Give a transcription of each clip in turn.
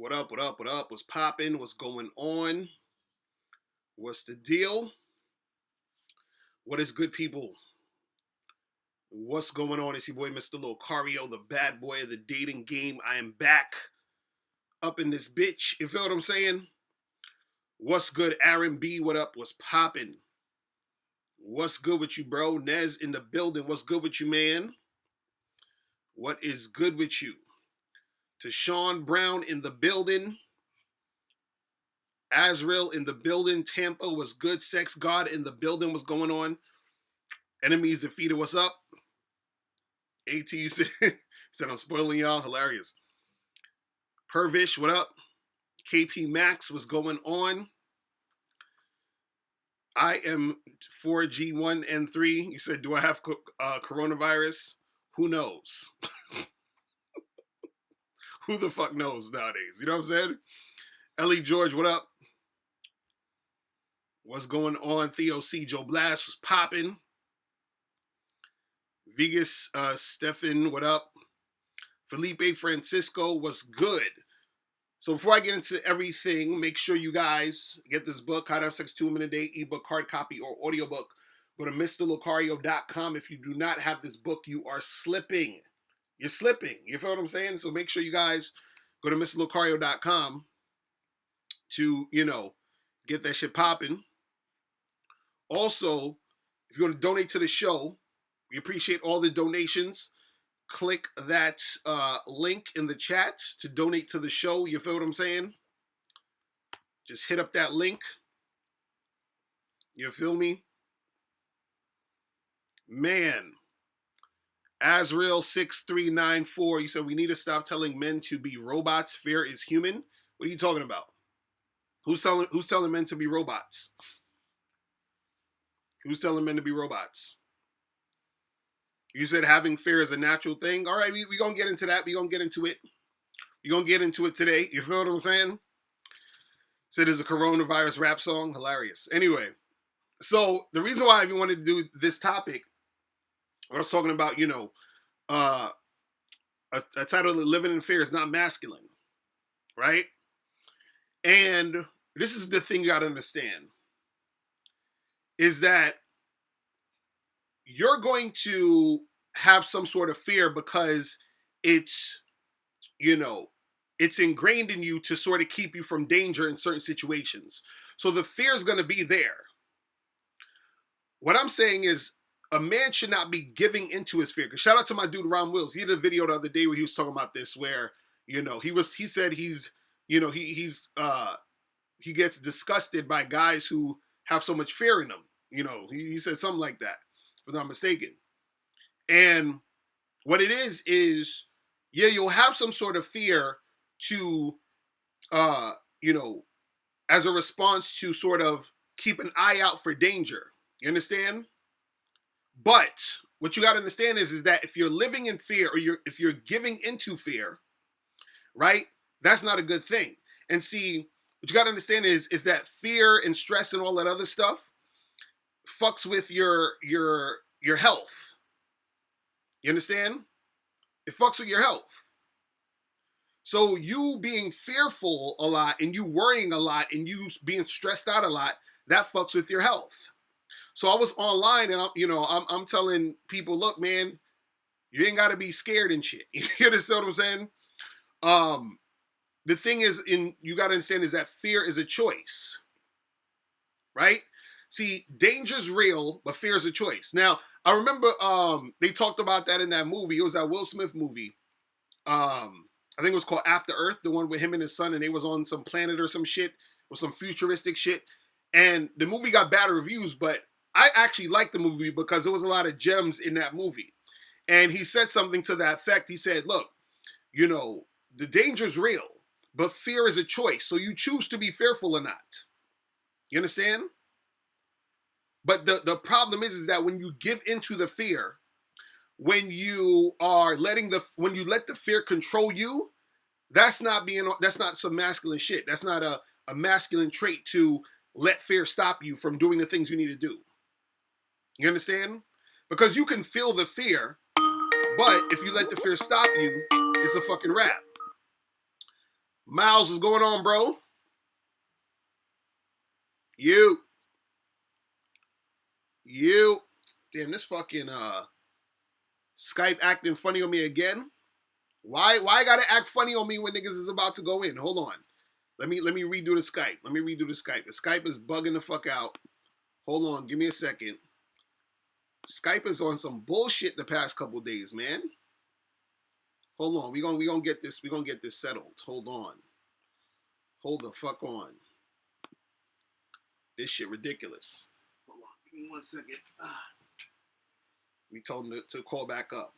What up? What up? What up? What's popping? What's going on? What's the deal? What is good, people? What's going on? It's your boy, Mr. Locario, the bad boy of the dating game. I am back up in this bitch. You feel what I'm saying? What's good, Aaron B? What up? What's popping? What's good with you, bro? Nez in the building. What's good with you, man? What is good with you? Tashawn Brown in the building. Azrael in the building. Tampa was good. Sex God in the building. What's going on? Enemies defeated. What's up? AT said, I'm spoiling y'all. Hilarious. Pervish, what up? KP Max, what's going on? I am 4G1N3. You said, do I have coronavirus? Who knows? Who the fuck knows nowadays? You know what I'm saying? Ellie George, what up? What's going on? Theo C. Joe Blast was popping. Vegas Stefan, what up? Felipe Francisco, what's good? So before I get into everything, make sure you guys get this book, How to Have Sex 2 Minute a Day, ebook, hard copy, or audiobook. Go to MrLocario.com. If you do not have this book, you are slipping. You're slipping. You feel what I'm saying? So make sure you guys go to MrLocario.com to, get that shit popping. Also, if you want to donate to the show, we appreciate all the donations. Click that link in the chat to donate to the show. You feel what I'm saying? Just hit up that link. You feel me? Man. Azrael6394, you said we need to stop telling men to be robots. Fear is human. What are you talking about? Who's telling men to be robots? Who's telling men to be robots? You said having fear is a natural thing. All right, we're going to get into that. We're going to get into it. We're going to get into it today. You feel what I'm saying? Said there's a coronavirus rap song. Hilarious. Anyway, so the reason why I wanted to do this topic, I was talking about, a title of Living in Fear is Not Masculine, right? And this is the thing you got to understand, is that you're going to have some sort of fear because it's, it's ingrained in you to sort of keep you from danger in certain situations. So the fear is going to be there. What I'm saying is a man should not be giving into his fear. Because shout out to my dude, Ron Wills. He did a video the other day where he was talking about this, where, he said he's, he gets disgusted by guys who have so much fear in them. He said something like that, if I'm not mistaken. And what it is, yeah, you'll have some sort of fear to, as a response to sort of keep an eye out for danger. You understand? But what you got to understand is that if you're living in fear, or if you're giving into fear, right, that's not a good thing. And see, what you got to understand is that fear and stress and all that other stuff fucks with your health. You understand? It fucks with your health. So you being fearful a lot and you worrying a lot and you being stressed out a lot, that fucks with your health. So I was online and I'm telling people, look, man, you ain't got to be scared and shit. You understand what I'm saying? The thing is, you got to understand is that fear is a choice, right? See, danger's real, but fear is a choice. Now, I remember they talked about that in that movie. It was that Will Smith movie. I think it was called After Earth, the one with him and his son, and they was on some planet or some shit, or some futuristic shit. And the movie got bad reviews, but I actually liked the movie because there was a lot of gems in that movie. And he said something to that effect. He said, look, the danger's real, but fear is a choice. So you choose to be fearful or not. You understand? But the problem is that when you give into the fear, when you let the fear control you, that's not some masculine shit. That's not a masculine trait to let fear stop you from doing the things you need to do. You understand? Because you can feel the fear, but if you let the fear stop you, it's a fucking wrap. Miles, what's going on, bro? You. You. Damn, this fucking Skype acting funny on me again. Why gotta act funny on me when niggas is about to go in? Hold on. Let me redo the Skype. Let me redo the Skype. The Skype is bugging the fuck out. Hold on, give me a second. Skype is on some bullshit the past couple days, man. Hold on. We gonna get this settled. Hold on. Hold the fuck on. This shit ridiculous. Hold on, give me 1 second. We told him to call back up.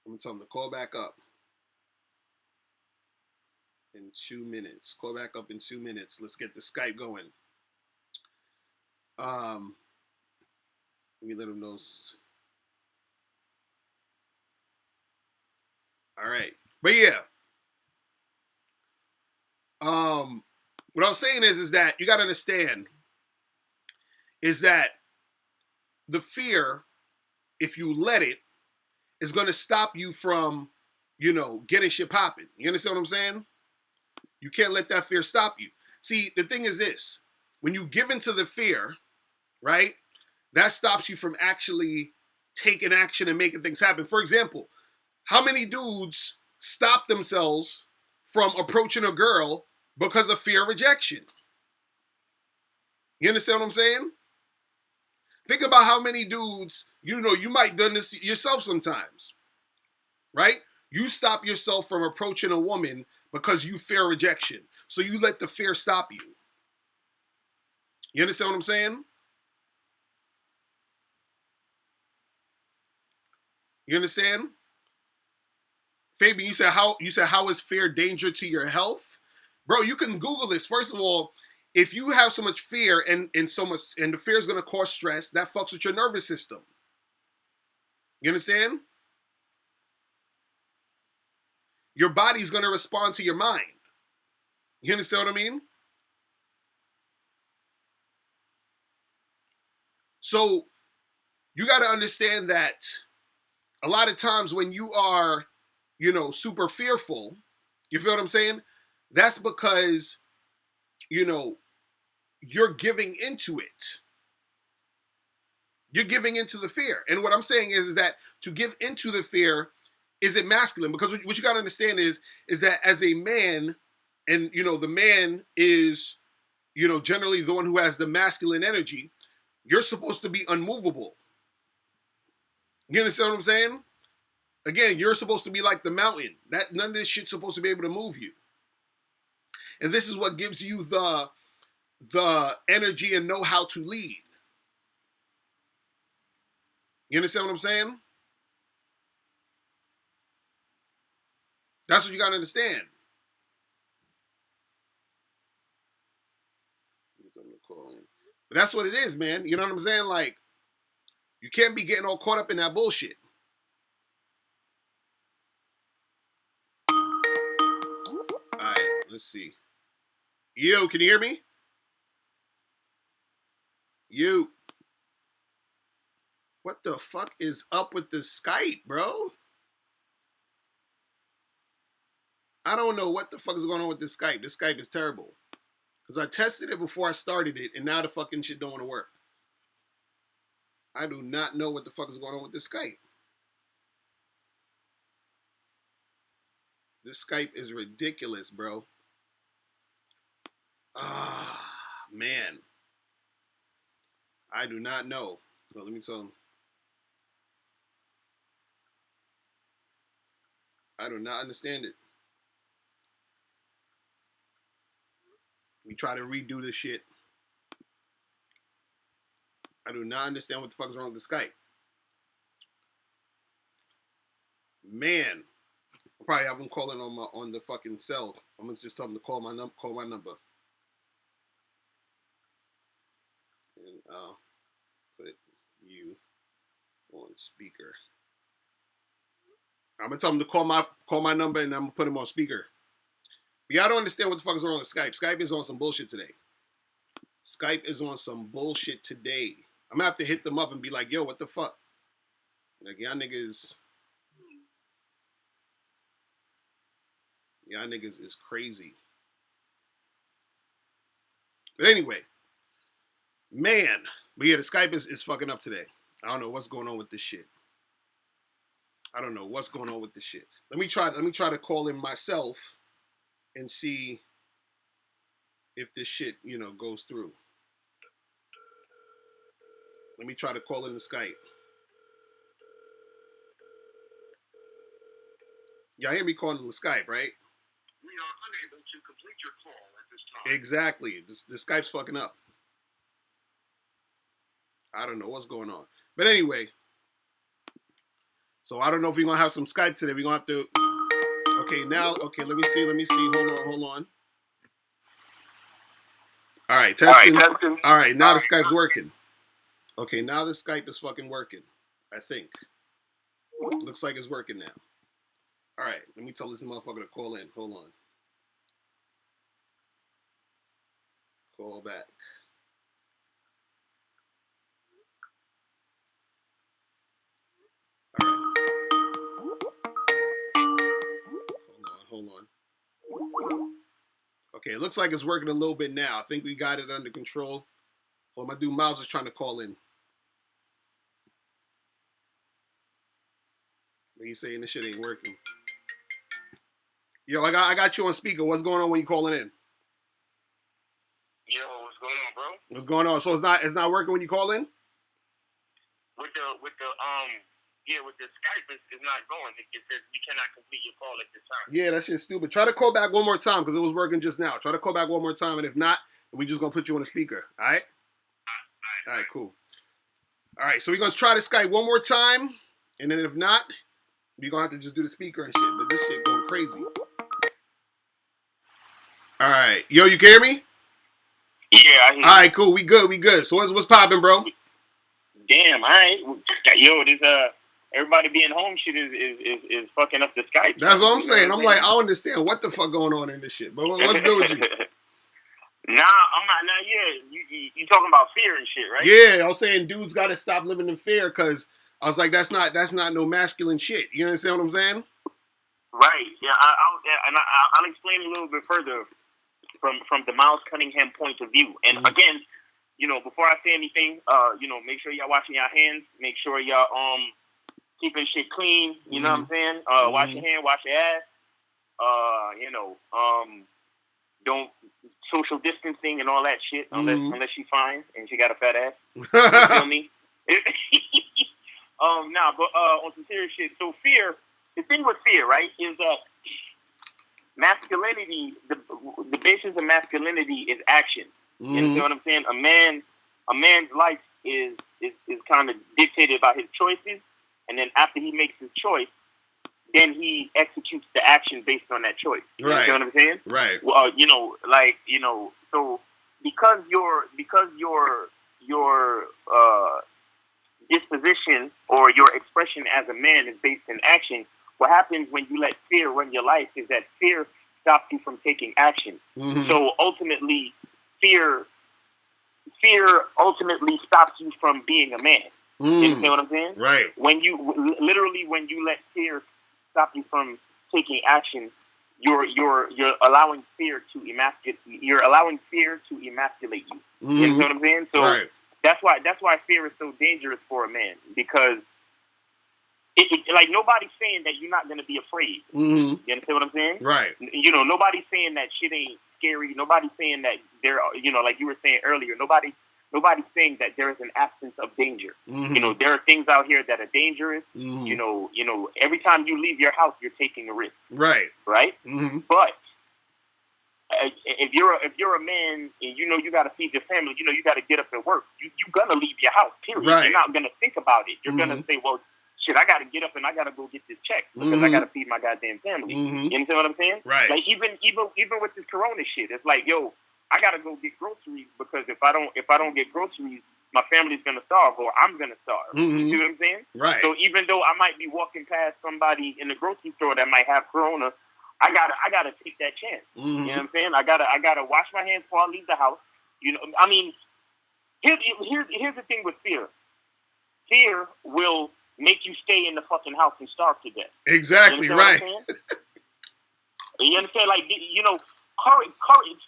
I'm gonna tell him to call back up in 2 minutes. Call back up in 2 minutes. Let's get the Skype going. Let me let him know. All right, but yeah. What I was saying is that you gotta understand is that the fear, if you let it, is gonna stop you from, getting shit popping. You understand what I'm saying? You can't let that fear stop you. See, the thing is this: when you give into the fear, right, that stops you from actually taking action and making things happen. For example, how many dudes stop themselves from approaching a girl because of fear of rejection? You understand what I'm saying? Think about how many dudes, you might done this yourself sometimes, right? You stop yourself from approaching a woman because you fear rejection. So you let the fear stop you. You understand what I'm saying? You understand? Fabian, you said how is fear danger to your health? Bro, you can Google this. First of all, if you have so much fear and the fear is gonna cause stress, that fucks with your nervous system. You understand? Your body's gonna respond to your mind. You understand what I mean? So you gotta understand that a lot of times when you are, super fearful, you feel what I'm saying? That's because, you're giving into it. You're giving into the fear. And what I'm saying is that to give into the fear isn't masculine, because what you got to understand is that as a man, and the man is, generally the one who has the masculine energy, you're supposed to be unmovable. You understand what I'm saying? Again, you're supposed to be like the mountain. That none of this shit's supposed to be able to move you. And this is what gives you the energy and know how to lead. You understand what I'm saying? That's what you gotta understand. But that's what it is, man. You know what I'm saying? Like, you can't be getting all caught up in that bullshit. All right, let's see. You, can you hear me? You. What the fuck is up with this Skype, bro? I don't know what the fuck is going on with this Skype. This Skype is terrible. Because I tested it before I started it, and now the fucking shit don't want to work. I do not know what the fuck is going on with this Skype. This Skype is ridiculous, bro. Man. I do not know. So let me tell him. I do not understand it. We try to redo this shit. I do not understand what the fuck is wrong with the Skype. Man. I'll probably have him calling on the fucking cell. I'm gonna just tell him to call my number. And I'll put you on speaker. I'm gonna tell him to call my number, and I'm gonna put him on speaker. But y'all don't understand what the fuck is wrong with Skype. Skype is on some bullshit today. Skype is on some bullshit today. I'm gonna have to hit them up and be like, yo, what the fuck? Like, y'all niggas. Y'all niggas is crazy. But anyway, man. But yeah, the Skype is fucking up today. I don't know what's going on with this shit. I don't know what's going on with this shit. Let me try to call in myself and see if this shit, goes through. Let me try to call in the Skype. Y'all hear me calling the Skype, right? We are unable to complete your call at this time. Exactly. The Skype's fucking up. I don't know what's going on. But anyway, so I don't know if we're going to have some Skype today. We're going to have to... Okay, let me see. Hold on. All right, testing. All right, now the Skype's working. Okay, now the Skype is fucking working, I think. Looks like it's working now. All right, let me tell this motherfucker to call in. Hold on. Call back. All right. Hold on. Okay, it looks like it's working a little bit now. I think we got it under control. Well, my dude Miles is trying to call in. But he's saying this shit ain't working. Yo, I got you on speaker. What's going on when you calling in? Yo, what's going on, bro? What's going on? So it's not working when you call in? With the Skype it's not going. It says you cannot complete your call at this time. Yeah, that shit's stupid. Try to call back one more time because it was working just now. Try to call back one more time, and if not, we just gonna put you on the speaker. All right? All right, cool. All right, so we're gonna try to Skype one more time, and then if not, we're gonna have to just do the speaker and shit. But this shit going crazy. All right, yo, you can hear me? Yeah, I hear you. All right, cool. We good. So what's popping, bro? Damn, all right. Yo, this everybody being home shit is fucking up the Skype. That's what I'm saying. I'm like, I don't understand what the fuck going on in this shit. But what's good with you? Nah, I'm not. Nah, yeah, you talking about fear and shit, right? Yeah, I was saying dudes got to stop living in fear because I was like, that's not no masculine shit. You understand what I'm saying? Right. Yeah, I'll explain a little bit further from the Miles Cunningham point of view. And again, before I say anything, make sure y'all washing your hands. Make sure y'all keeping shit clean. You know what I'm saying? Wash your hand, wash your ass. Don't social distancing and all that shit unless she's fine and she got a fat ass. You feel me? But on some serious shit. So fear, the thing with fear, right, is that masculinity, the basis of masculinity is action. You understand what I'm saying? A man's life is kind of dictated by his choices, and then after he makes his choice, then he executes the action based on that choice. You understand what I'm saying? Right. Well, so because your disposition or your expression as a man is based in action, what happens when you let fear run your life is that fear stops you from taking action. So ultimately, fear ultimately stops you from being a man. You understand what I'm saying? Right. When you let fear stop you from taking action, you're allowing fear to emasculate. You're allowing fear to emasculate you. You understand what I'm saying? So right. That's why fear is so dangerous for a man, because like nobody's saying that you're not going to be afraid. You understand what I'm saying? Right. Nobody's saying that shit ain't scary. Nobody's saying that like you were saying earlier, nobody's saying that there is an absence of danger. There are things out here that are dangerous. Every time you leave your house, you're taking a risk. Right. Right. But if you're a man and you got to feed your family, you got to get up and work. You're gonna leave your house. Period. Right. You're not gonna think about it. You're gonna say, well, shit, I got to get up and I got to go get this check because I got to feed my goddamn family. You understand what I'm saying? Right. Like even with this Corona shit, it's like, yo, I got to go get groceries because if I don't get groceries, my family's gonna starve or I'm gonna starve. You see what I'm saying? Right. So even though I might be walking past somebody in the grocery store that might have Corona, I gotta take that chance. You know what I'm saying? I gotta wash my hands before I leave the house. I mean, here's the thing with fear. Fear will make you stay in the fucking house and starve to death. Exactly, right. You understand? Like, you know, courage.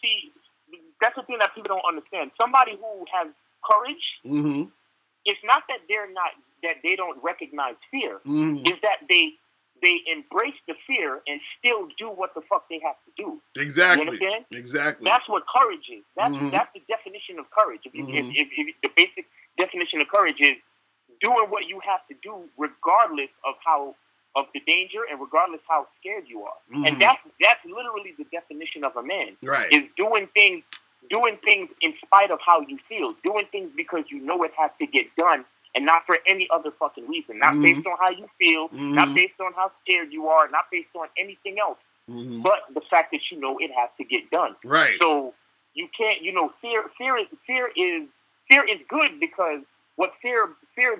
See, that's the thing that people don't understand. Somebody who has courage, Mm-hmm. it's not that they don't recognize fear. Mm-hmm. It's that they embrace the fear and still do what the fuck they have to do. Exactly. You understand? Exactly. That's what courage is. That's Mm-hmm. that's the definition of courage. If Mm-hmm. if the basic definition of courage is doing what you have to do regardless of the danger and regardless how scared you are. Mm-hmm. And that's literally the definition of a man. Right. Is doing things in spite of how you feel, doing things because you know it has to get done and not for any other fucking reason, not Mm-hmm. based on how you feel, Mm-hmm. not based on how scared you are, not based on anything else, Mm-hmm. but the fact that you know it has to get done. Right. So you can't, you know, fear is good because what fear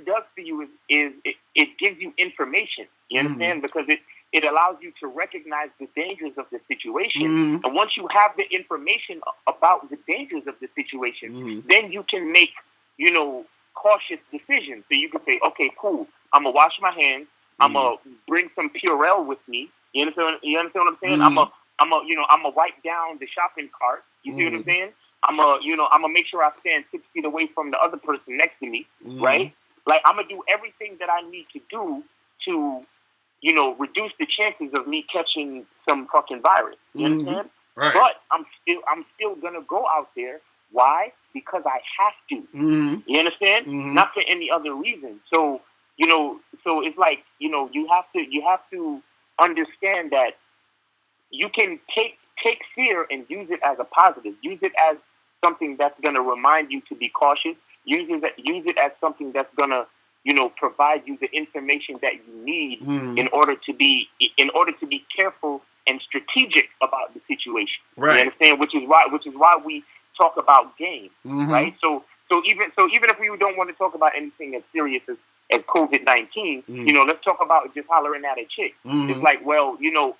does for you is it gives you information. You understand? Because it allows you to recognize the dangers of the situation. Mm-hmm. And once you have the information about the dangers of the situation, then you can make, you know, cautious decisions. So you can say, okay, cool, I'm going to wash my hands. I'm going to bring some Purell with me. You understand what I'm saying? I'm gonna wipe down the shopping cart. You see what I'm saying? I'm gonna make sure I stand 6 feet away from the other person next to me, right? Like, I'm gonna do everything that I need to do to, you know, reduce the chances of me catching some fucking virus. You understand? Right. But I'm still gonna go out there. Why? Because I have to. You understand? Not for any other reason. So, you know, so it's like, you know, you have to understand that you can take fear and use it as a positive. Use it as something that's going to remind you to be cautious. Use it as something that's going to, you know, provide you the information that you need in order to be careful and strategic about the situation. Right. You understand? Which is why we talk about game, right? So even if we don't want to talk about anything as serious as COVID-19, you know, let's talk about just hollering at a chick. It's like, well, you know,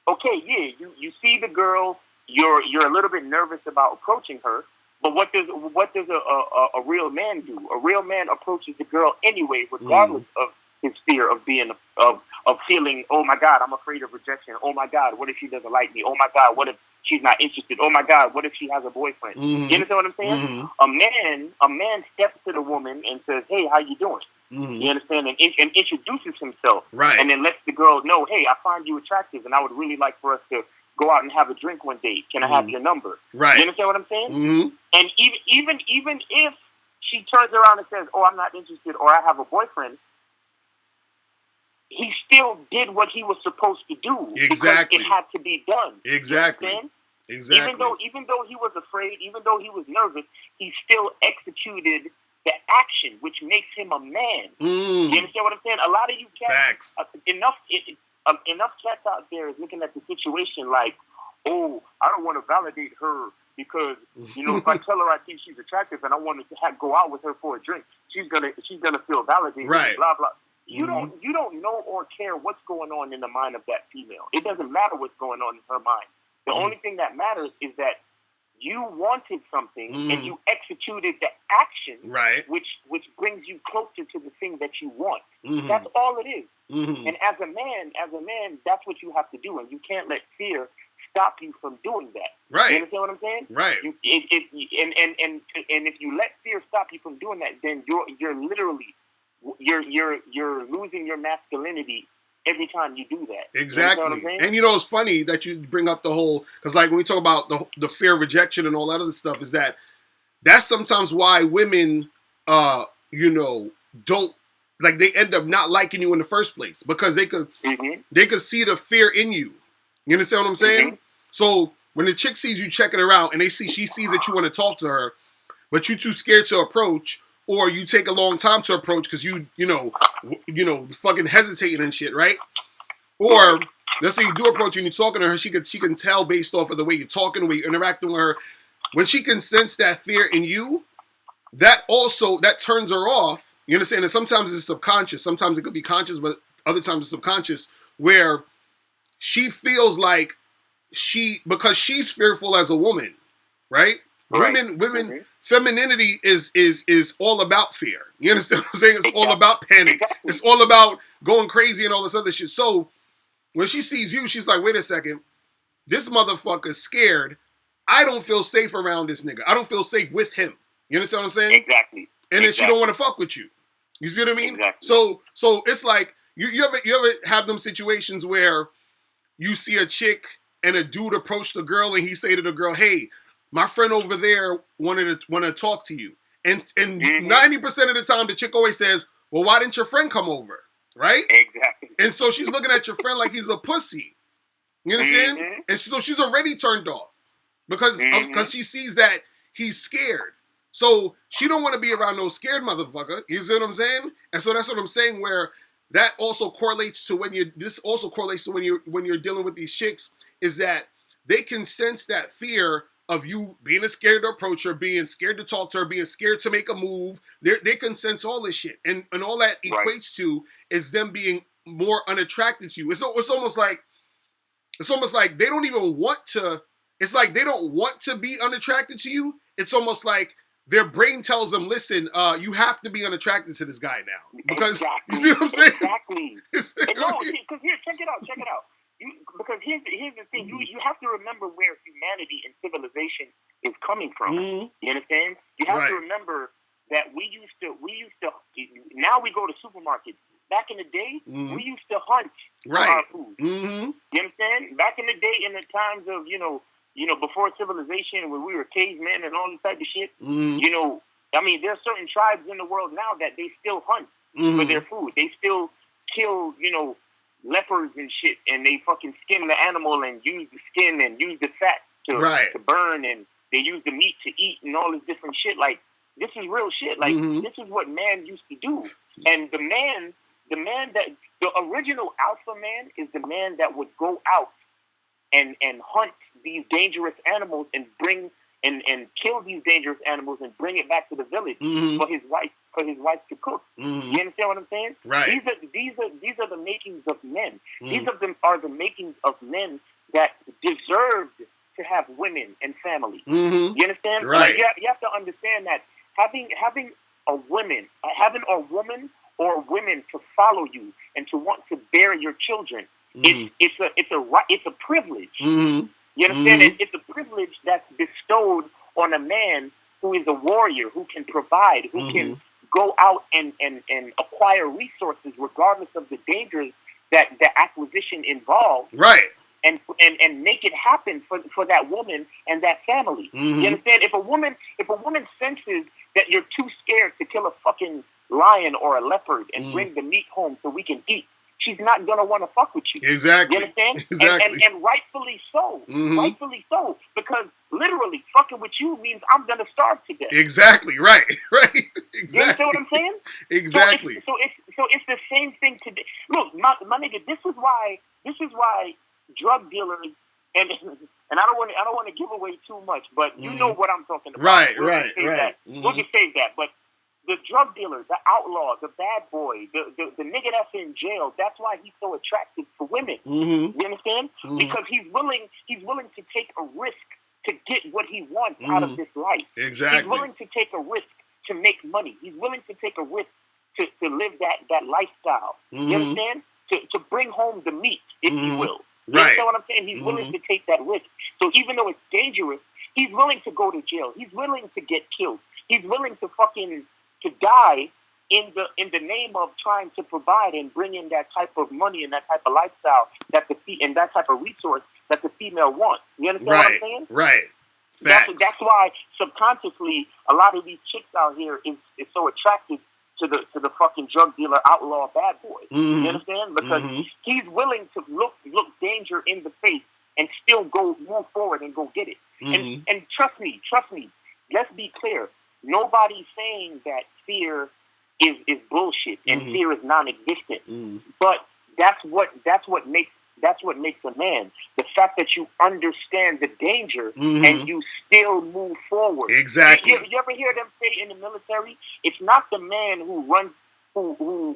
okay, yeah, you see the girl, you're a little bit nervous about approaching her, but what does a real man do? A real man approaches the girl anyway, regardless of his fear of being of feeling, oh my God, I'm afraid of rejection. Oh my God, what if she doesn't like me? Oh my God, what if she's not interested? Oh my God, what if she has a boyfriend? You understand what I'm saying? A man steps to the woman and says, hey, how you doing? You understand? And introduces himself. Right. And then lets the girl know, hey, I find you attractive and I would really like for us to go out and have a drink one day. Can I have your number? Right. You understand what I'm saying? And even if she turns around and says, oh, I'm not interested, or I have a boyfriend, he still did what he was supposed to do. Exactly. Because it had to be done. Exactly. You understand? Exactly. Even though he was afraid, even though he was nervous, he still executed the action, which makes him a man. You understand what I'm saying? A lot of you cats, enough cats out there is looking at the situation like, oh, I don't want to validate her because, you know, if I tell her I think she's attractive and I want to go out with her for a drink, she's gonna feel validated. Right. Blah blah. You don't know or care what's going on in the mind of that female. It doesn't matter what's going on in her mind. The only thing that matters is that you wanted something and you executed the action, right, which brings you closer to the thing that you want. That's all it is. And as a man, that's what you have to do, and you can't let fear stop you from doing that. Right. You understand what I'm saying? Right. And if you let fear stop you from doing that, then you're literally you're losing your masculinity every time you do that. Exactly. And you know, it's funny that you bring up the whole, because like when we talk about the fear of rejection and all that other stuff, is that's sometimes why women, you know, don't, like, they end up not liking you in the first place, because they could see the fear in you. You understand what I'm saying? So when the chick sees you checking her out and she sees that you want to talk to her, but you're too scared to approach, or you take a long time to approach because you know, fucking hesitating and shit, right? Or let's say you do approach and you're talking to her, she can tell based off of the way you're talking, the way you're interacting with her. When she can sense that fear in you, that turns her off. You understand? And sometimes it's subconscious. Sometimes it could be conscious, but other times it's subconscious, where she feels like because she's fearful as a woman, right? Women, femininity is all about fear. You understand what I'm saying? It's all about panic. It's all about going crazy and all this other shit. So when she sees you, she's like, wait a second. This motherfucker's scared. I don't feel safe around this nigga. I don't feel safe with him. You understand what I'm saying? Exactly. And then she don't want to fuck with you. You see what I mean? Exactly. So it's like you ever have them situations where you see a chick and a dude approach the girl and he say to the girl, "Hey, my friend over there wanted to talk to you." And 90% of the time the chick always says, "Well, why didn't your friend come over?" Right? Exactly. And so she's looking at your friend like he's a pussy. You understand? And so she's already turned off because she sees that he's scared. So she don't want to be around no scared motherfucker. You see what I'm saying? And so that's what I'm saying. Where that also correlates to when you're dealing with these chicks is that they can sense that fear of you being scared to approach her, being scared to talk to her, being scared to make a move. They can sense all this shit, and all that equates to is them being more unattracted to you. It's almost like they don't even want to. It's like they don't want to be unattracted to you. It's almost like their brain tells them, "Listen, you have to be unattracted to this guy now." Because you see what I'm saying? Exactly. No, because here, check it out. Because here's the thing. You have to remember where humanity and civilization is coming from. You understand? You have to remember that we used to. Now we go to supermarkets. Back in the day, we used to hunt for our food. You understand? Back in the day, in the times of before civilization, when we were cavemen and all this type of shit. I mean, there are certain tribes in the world now that they still hunt for their food. They still kill, leopards and shit, and they fucking skin the animal and use the skin and use the fat to burn, and they use the meat to eat and all this different shit. Like, this is real shit. Like, this is what man used to do. And the original alpha man is the man that would go out and hunt these dangerous animals and bring and kill these dangerous animals and bring it back to the village for his wife to cook. You understand what I'm saying? Right. These are the makings of men. These of them are the makings of men that deserved to have women and family. You understand? Right. Like, you have to understand that having a woman or women to follow you and to want to bear your children, it's a privilege. You understand? It's a privilege that's bestowed on a man who is a warrior, who can provide, who can go out and acquire resources regardless of the dangers that the acquisition involves. Right. And make it happen for that woman and that family. You understand? If a woman senses that you're too scared to kill a fucking lion or a leopard and bring the meat home so we can eat, she's not gonna want to fuck with you. Exactly. You understand? Exactly. And rightfully so. Rightfully so. Because literally fucking with you means I'm gonna starve to death. Exactly. Right. Right. Exactly. You understand what I'm saying? Exactly. So it's the same thing today. Look, my nigga, this is why drug dealers and I don't want to give away too much, but you know what I'm talking about. Right. We'll just say that. But the drug dealer, the outlaw, the bad boy, the nigga that's in jail, that's why he's so attractive to women. You understand? Because he's willing to take a risk to get what he wants out of this life. Exactly. He's willing to take a risk to make money. He's willing to take a risk to live that lifestyle. You understand? To bring home the meat, if you will. You understand what I'm saying? He's willing to take that risk. So even though it's dangerous, he's willing to go to jail. He's willing to get killed. He's willing to die in the name of trying to provide and bring in that type of money and that type of lifestyle and that type of resource that the female wants. You understand what I'm saying? Right. That's why subconsciously a lot of these chicks out here is so attracted to the fucking drug dealer, outlaw, bad boy. You understand? Because he's willing to look danger in the face and still move forward and go get it. And trust me, let's be clear. Nobody's saying that fear is bullshit and fear is non-existent. But that's what makes a man. The fact that you understand the danger and you still move forward. Exactly. You ever hear them say in the military, it's not the man who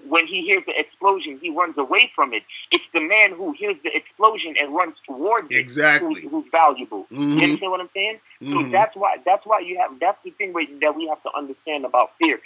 when he hears the explosion, he runs away from it. It's the man who hears the explosion and runs towards it. Exactly. Who's valuable. You understand what I'm saying? So that's why that's the thing that we have to understand about fear.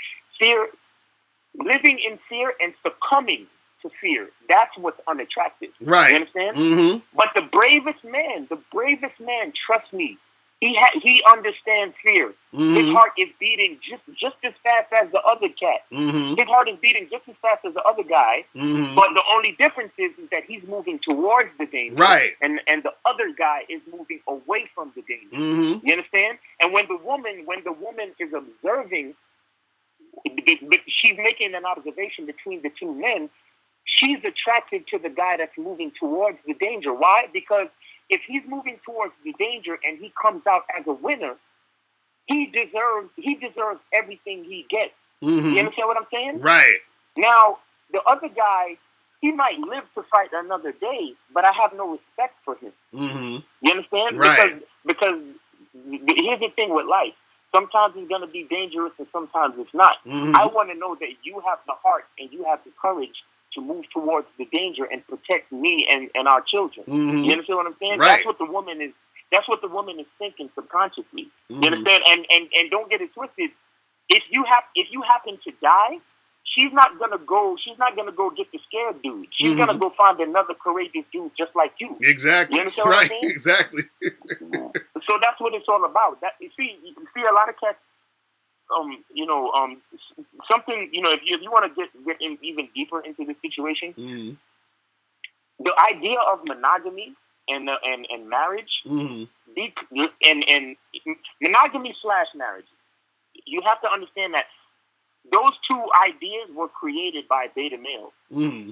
Living in fear and succumbing to fear. That's what's unattractive. Right. You understand? Mm-hmm. But the bravest man, trust me, he understands fear. Mm-hmm. His heart is beating just as fast as the other cat. Mm-hmm. His heart is beating just as fast as the other guy. Mm-hmm. But the only difference is that he's moving towards the danger. Right. And the other guy is moving away from the danger. Mm-hmm. You understand? And when the woman is observing, she's making an observation between the two men. She's attracted to the guy that's moving towards the danger. Why? Because if he's moving towards the danger and he comes out as a winner, he deserves everything he gets. Mm-hmm. You understand what I'm saying? Right. Now, the other guy, he might live to fight another day, but I have no respect for him. Mm-hmm. You understand? Right. Because here's the thing with life. Sometimes it's going to be dangerous and sometimes it's not. Mm-hmm. I want to know that you have the heart and you have the courage to move towards the danger and protect me and our children. Mm-hmm. You understand what I'm saying? Right. That's what the woman is thinking subconsciously. Mm-hmm. You understand? And don't get it twisted. If you happen to die, she's not gonna go get the scared dude. She's Mm-hmm. gonna go find another courageous dude just like you. Exactly. You understand right. what I'm saying? Exactly. So that's what it's all about. That you see a lot of cats. Something. If you want to get in even deeper into the situation, mm-hmm. the idea of monogamy and marriage, Mm-hmm. and monogamy / marriage. You have to understand that those two ideas were created by beta males. Mm-hmm.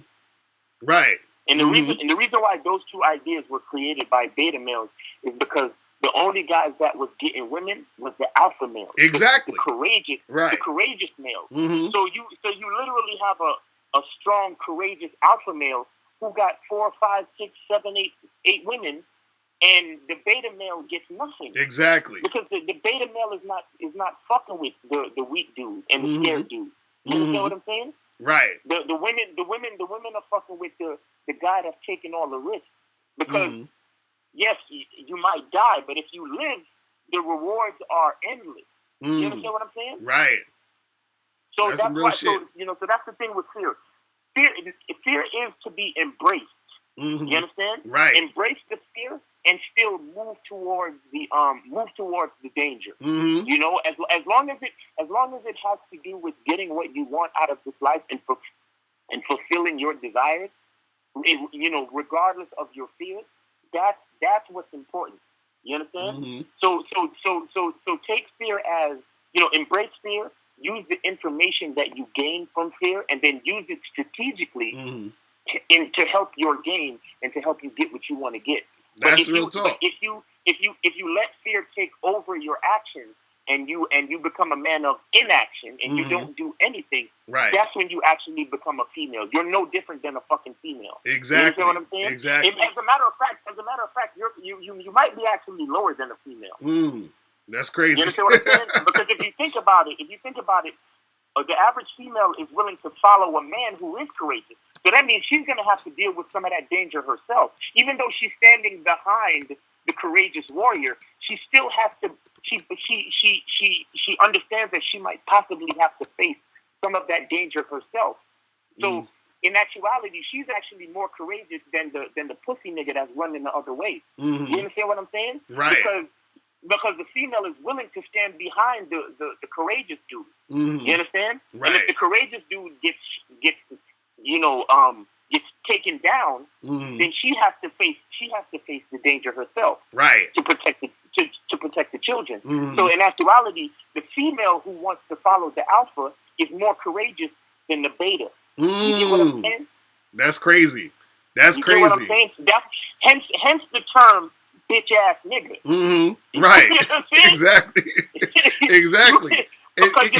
Right. And the mm-hmm. reason why those two ideas were created by beta males is because the only guys that was getting women was the alpha male. Exactly. The courageous male. Mm-hmm. So you literally have a strong, courageous alpha male who got 4, 5, 6, 7, 8 women, and the beta male gets nothing. Exactly. Because the beta male is not fucking with the weak dude and the mm-hmm. scared dude. You understand what I'm saying? Right. The women are fucking with the guy that's taking all the risk. Because mm-hmm. yes, you might die, but if you live, the rewards are endless. Mm-hmm. You understand what I'm saying? Right. So that's why. shit. So that's the thing with fear. Fear is to be embraced. Mm-hmm. You understand? Right. Embrace the fear and still move towards the danger. Mm-hmm. As long as it has to do with getting what you want out of this life and fulfilling your desires, regardless of your fears, that's what's important. You understand? Mm-hmm. So take fear as, embrace fear, use the information that you gain from fear, and then use it strategically mm-hmm. to help your game and to help you get what you want to get. That's real talk. But if you let fear take over your actions and you become a man of inaction and mm-hmm. you don't do anything, right, that's when you actually become a female. You're no different than a fucking female. Exactly. You understand what I'm saying? Exactly. As a matter of fact, you might be actually lower than a female. That's crazy. You understand what I'm saying? Because if you think about it, the average female is willing to follow a man who is courageous. So that means she's going to have to deal with some of that danger herself. Even though she's standing behind the courageous warrior, she still has to. She understands that she might possibly have to face some of that danger herself. So in actuality, she's actually more courageous than the pussy nigga that's running the other way. Mm-hmm. You understand what I'm saying? Right. Because the female is willing to stand behind the courageous dude. Mm-hmm. You understand? Right. And if the courageous dude gets taken down, mm-hmm. then she has to face the danger herself. Right. To protect the children. Mm-hmm. So in actuality, the female who wants to follow the alpha is more courageous than the beta. You get what I'm saying? That's crazy. That's you crazy. Get what I'm saying? Hence the term bitch ass nigga. Mm-hmm. Right. You know what I'm saying? Exactly. Exactly. Because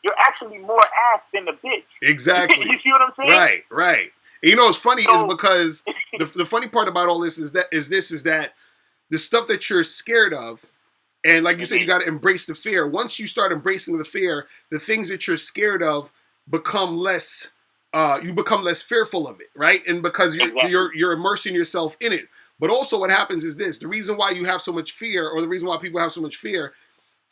you're actually more ass than a bitch. Exactly. You see what I'm saying? Right. And what's funny is because the funny part about all this is that the stuff that you're scared of, and like you said, you got to embrace the fear. Once you start embracing the fear, the things that you're scared of become less. You become less fearful of it, right? And because you're immersing yourself in it. But also, what happens is this: the reason why you have so much fear, or the reason why people have so much fear,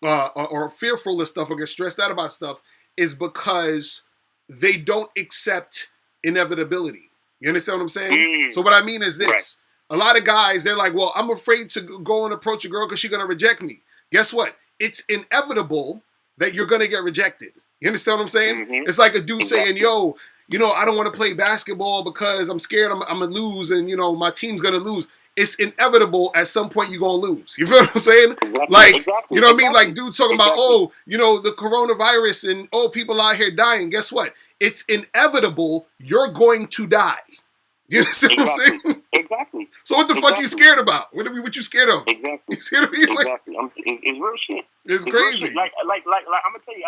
or fearful of stuff, or get stressed out about stuff, is because they don't accept inevitability. You understand what I'm saying? Mm. So what I mean is this. Right. A lot of guys, they're like, well, I'm afraid to go and approach a girl because she's going to reject me. Guess what? It's inevitable that you're going to get rejected. You understand what I'm saying? Mm-hmm. It's like a dude Exactly. saying, yo, I don't want to play basketball because I'm scared I'm going to lose and, my team's going to lose. It's inevitable at some point you're going to lose. You feel what I'm saying? Exactly. Like, exactly. you know what exactly. I mean? Like dudes talking about, oh, the coronavirus and, people out here dying. Guess what? It's inevitable you're going to die. You understand what I'm saying? Exactly. So what the fuck you scared about? What you scared of? Exactly. You scared of me? Exactly. It's real shit. It's crazy. Like I'm gonna tell you,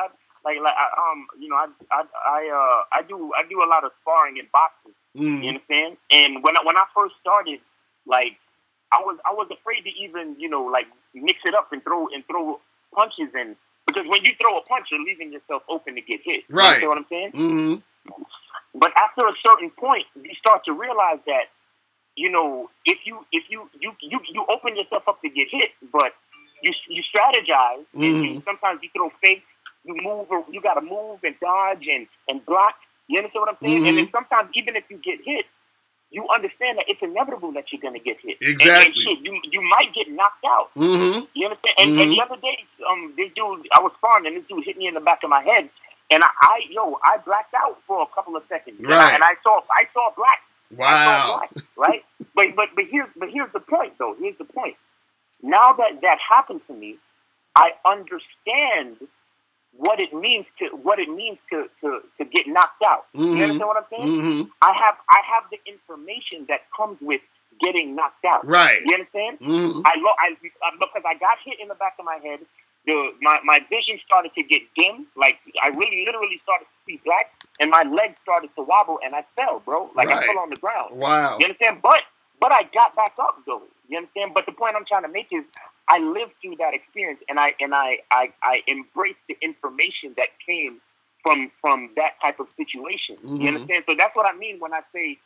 I do a lot of sparring in boxing. Mm. You understand? And when I first started, like I was afraid to even like mix it up and throw punches in, because when you throw a punch, you're leaving yourself open to get hit. Right. You know what I'm saying? Mm-hmm. But after a certain point, you start to realize that if you open yourself up to get hit, but you strategize, and sometimes you throw fakes, you move, or you got to move and dodge and block. You understand what I'm saying? And then sometimes even if you get hit, you understand that it's inevitable that you're gonna get hit. Exactly. And shit, you might get knocked out. Mm-hmm. You understand? And the other day, this dude, I was sparring, and this dude hit me in the back of my head, and I blacked out for a couple of seconds. Right. And I saw black. Wow. I saw black, right? but here's the point though. Here's the point. Now that happened to me, I understand what it means to get knocked out. You understand what I'm saying? Mm-hmm. I have the information that comes with getting knocked out. Right. You understand? Mm-hmm. Because I got hit in the back of my head. My vision started to get dim. Like I literally started to see black, and my legs started to wobble, and I fell, bro. Like I fell on the ground. Wow. You understand? But I got back up though. You understand? But the point I'm trying to make is I lived through that experience, and I embraced the information that came from that type of situation. Mm-hmm. You understand? So that's what I mean when I say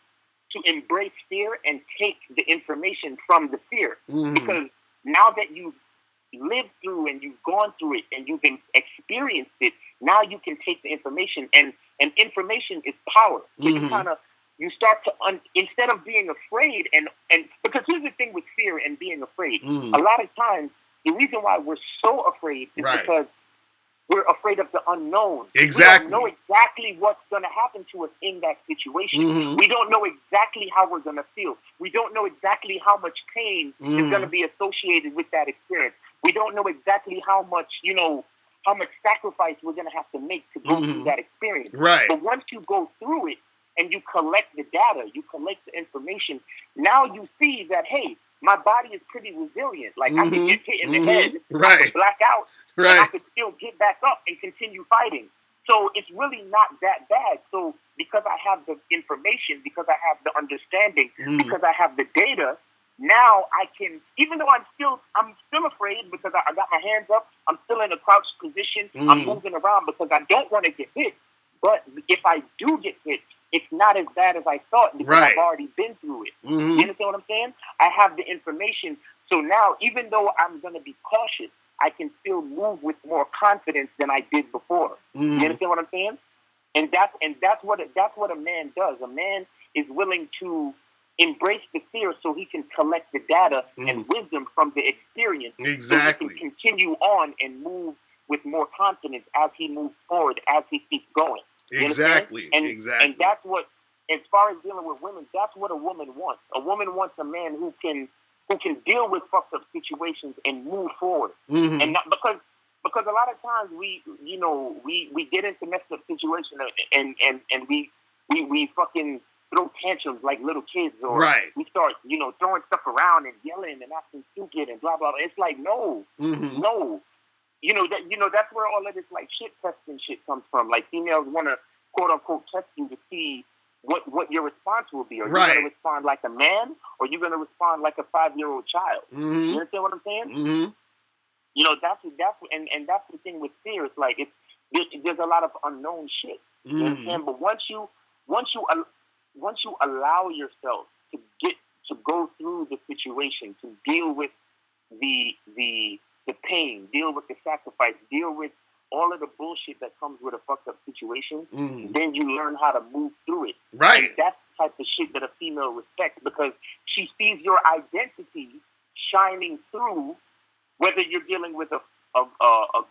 to embrace fear and take the information from the fear. Mm-hmm. Because now that you've lived through and you've gone through it and you've experienced it, now you can take the information, and information is power. So you start to instead of being afraid and because here's the thing with fear and being afraid. A lot of times the reason why we're so afraid is because we're afraid of the unknown. Exactly. We don't know exactly what's going to happen to us in that situation. Mm-hmm. We don't know exactly how we're going to feel. We don't know exactly how much pain is going to be associated with that experience. We don't know exactly how much sacrifice we're going to have to make to go through that experience. Right. But once you go through it and you collect the data, you collect the information, now you see that, hey, my body is pretty resilient. Like I can get hit in the head, I can black out, and I could still get back up and continue fighting. So it's really not that bad. So because I have the information, because I have the understanding, because I have the data, now I can, even though I'm still afraid because I got my hands up, I'm still in a crouched position, I'm moving around because I don't want to get hit. But if I do get hit, it's not as bad as I thought because I've already been through it. You understand what I'm saying? I have the information. So now, even though I'm going to be cautious, I can still move with more confidence than I did before. You understand what I'm saying? And that's what a man does. A man is willing to embrace the fear so he can collect the data and wisdom from the experience. Exactly. So he can continue on and move with more confidence as he moves forward, as he keeps going. Exactly. And that's what, as far as dealing with women, that's what a woman wants. A woman wants a man who can deal with fucked up situations and move forward. And not because a lot of times we get into messed up situations and we fucking throw tantrums like little kids, or we start throwing stuff around and yelling and acting stupid and blah blah blah. It's like no. That's where all of this like shit testing shit comes from. Like females want to quote unquote test you to see what your response will be. Are you going to respond like a man, or are you going to respond like a 5-year-old child? You understand what I'm saying? That's the thing with fear. It's like there's a lot of unknown shit. You understand? But once you allow yourself to go through the situation, to deal with the pain, deal with the sacrifice, deal with all of the bullshit that comes with a fucked up situation, Mm. then you learn how to move through it. Right. And that's the type of shit that a female respects because she sees your identity shining through, whether you're dealing with a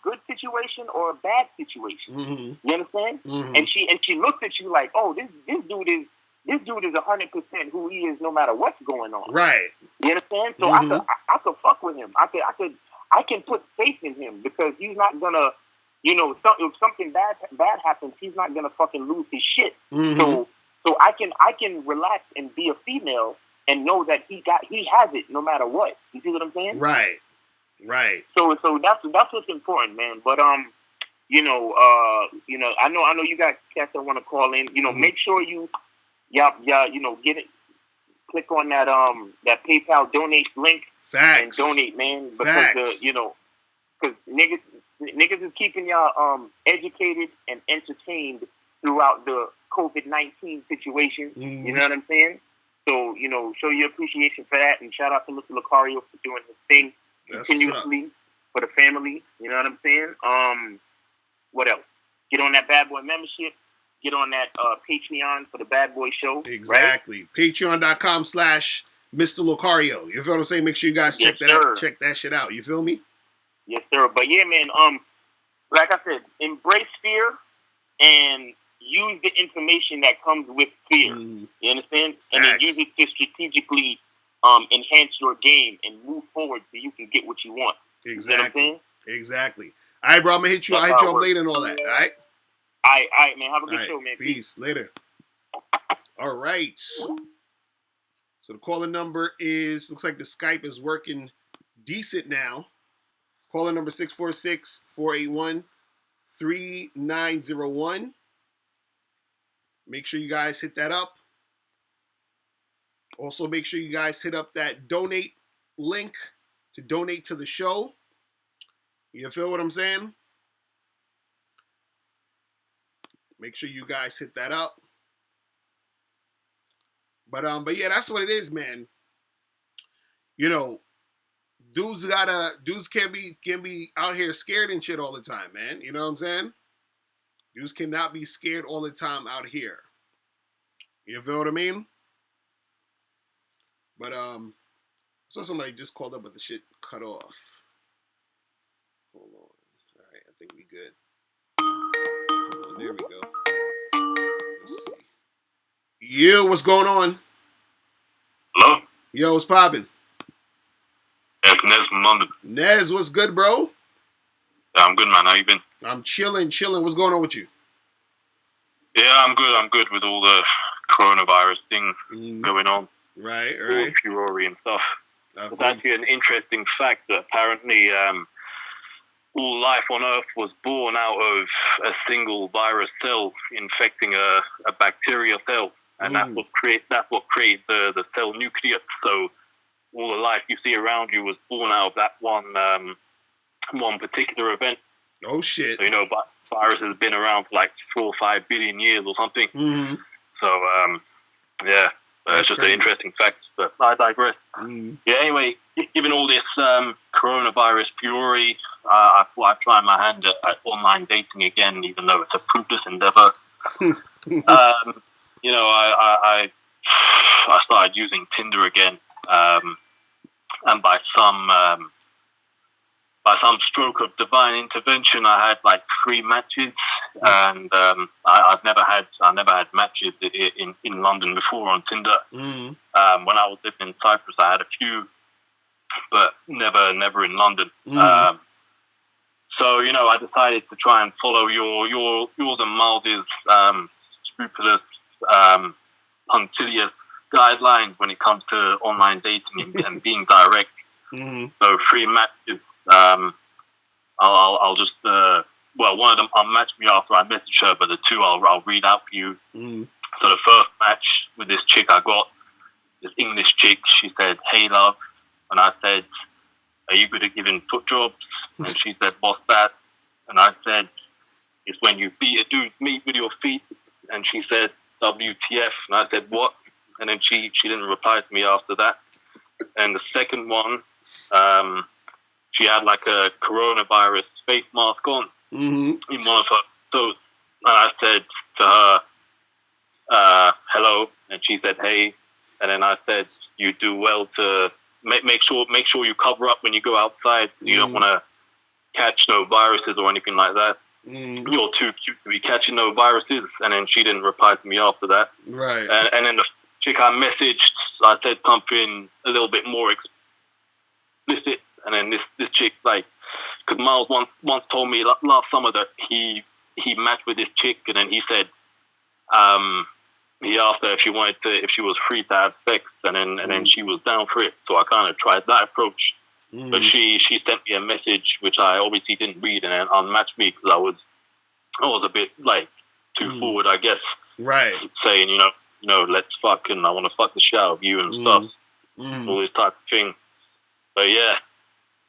good situation or a bad situation. Mm-hmm. You understand? Mm-hmm. And she looks at you like, oh, this dude is 100% who he is, no matter what's going on. Right. You understand? So Mm-hmm. I could fuck with him. I can put faith in him because he's not gonna, if something bad happens, he's not gonna fucking lose his shit. Mm-hmm. So I can relax and be a female and know that he has it no matter what. You see what I'm saying? Right. Right. So that's what's important, man. But I know you got cats that want to call in. Mm-hmm. Make sure get it. Click on that PayPal donate link. Facts. And donate, man, because because niggas is keeping y'all educated and entertained throughout the COVID-19 situation. Mm-hmm. You know what I'm saying? So show your appreciation for that, and shout out to Mr. Locario for doing his thing continuously for the family. You know what I'm saying? What else? Get on that Bad Boy membership. Get on that Patreon for the Bad Boy Show. Exactly. Right? Patreon.com/Mr. Locario. You feel what I'm saying? Make sure you guys check that shit out. You feel me? Yes, sir. But yeah, man, like I said, embrace fear and use the information that comes with fear. You understand? Facts. And then use it to strategically enhance your game and move forward so you can get what you want. Exactly. You know what I'm saying? Exactly. All right, bro. I'm gonna hit you. I'll hit you up later and all that. All right. All right, man. Have a good show, man. Peace. Later. All right. So the caller number looks like the Skype is working decent now. Caller number 646-481-3901. Make sure you guys hit that up. Also, make sure you guys hit up that donate link to donate to the show. You feel what I'm saying? Make sure you guys hit that up. But yeah, that's what it is, man. Dudes can't be out here scared and shit all the time, man. You know what I'm saying? Dudes cannot be scared all the time out here. You feel what I mean? But I saw somebody just called up, but the shit cut off. Hold on. All right, I think we good. Hold on, there we go. Let's see. Yo, what's going on? Hello? Yo, what's poppin'? Yeah, it's Nez from London. Nez, what's good, bro? Yeah, I'm good, man. How you been? I'm chilling. What's going on with you? Yeah, I'm good with all the coronavirus thing going on. Right. All furore and stuff. It's actually an interesting fact that apparently all life on Earth was born out of a single virus cell infecting a bacteria cell. And that's what creates the cell nucleus. So all the life you see around you was born out of that one particular event. Oh shit! So viruses have been around for like 4 or 5 billion years or something. Mm-hmm. So yeah, it's just an interesting fact. But I digress. Yeah. Anyway, given all this coronavirus fury, I thought I'd try my hand at online dating again, even though it's a fruitless endeavor. I started using Tinder again, and by some stroke of divine intervention, I had like 3 matches, and I've never had matches in London before on Tinder. When I was living in Cyprus, I had a few, but never in London. So I decided to try and follow yours and Miles' scrupulous, punctilious guidelines when it comes to online dating and being direct. So 3 matches. I'll just one of them I'll match me after I message her, but the 2 I'll read out for you. So the first match with this chick I got, this English chick, she said, "Hey love," and I said, "Are you good at giving foot jobs?" And she said, "What's that?" And I said, "It's when you beat a dude's meat with your feet." And she said, "WTF?" And I said, "What?" And then she didn't reply to me after that. And the second one, she had like a coronavirus face mask on. in one of her photos. And I said to her, hello, and she said, hey. And then I said, you do well to make sure you cover up when you go outside. You don't want to catch no viruses or anything like that. You're too cute to be catching no viruses. And then she didn't reply to me after that. Right. And then the chick I messaged, I said something a little bit more explicit. And then this chick, like, because Miles once told me last summer that he matched with this chick, and then he said, he asked her if she was free to have sex, and then she was down for it. So I kind of tried that approach. But she sent me a message which I obviously didn't read, and then unmatched me because I was a bit like too forward, I guess. Right. Saying you know let's fuck, and I want to fuck the shit out of you and stuff, all this type of thing. But yeah,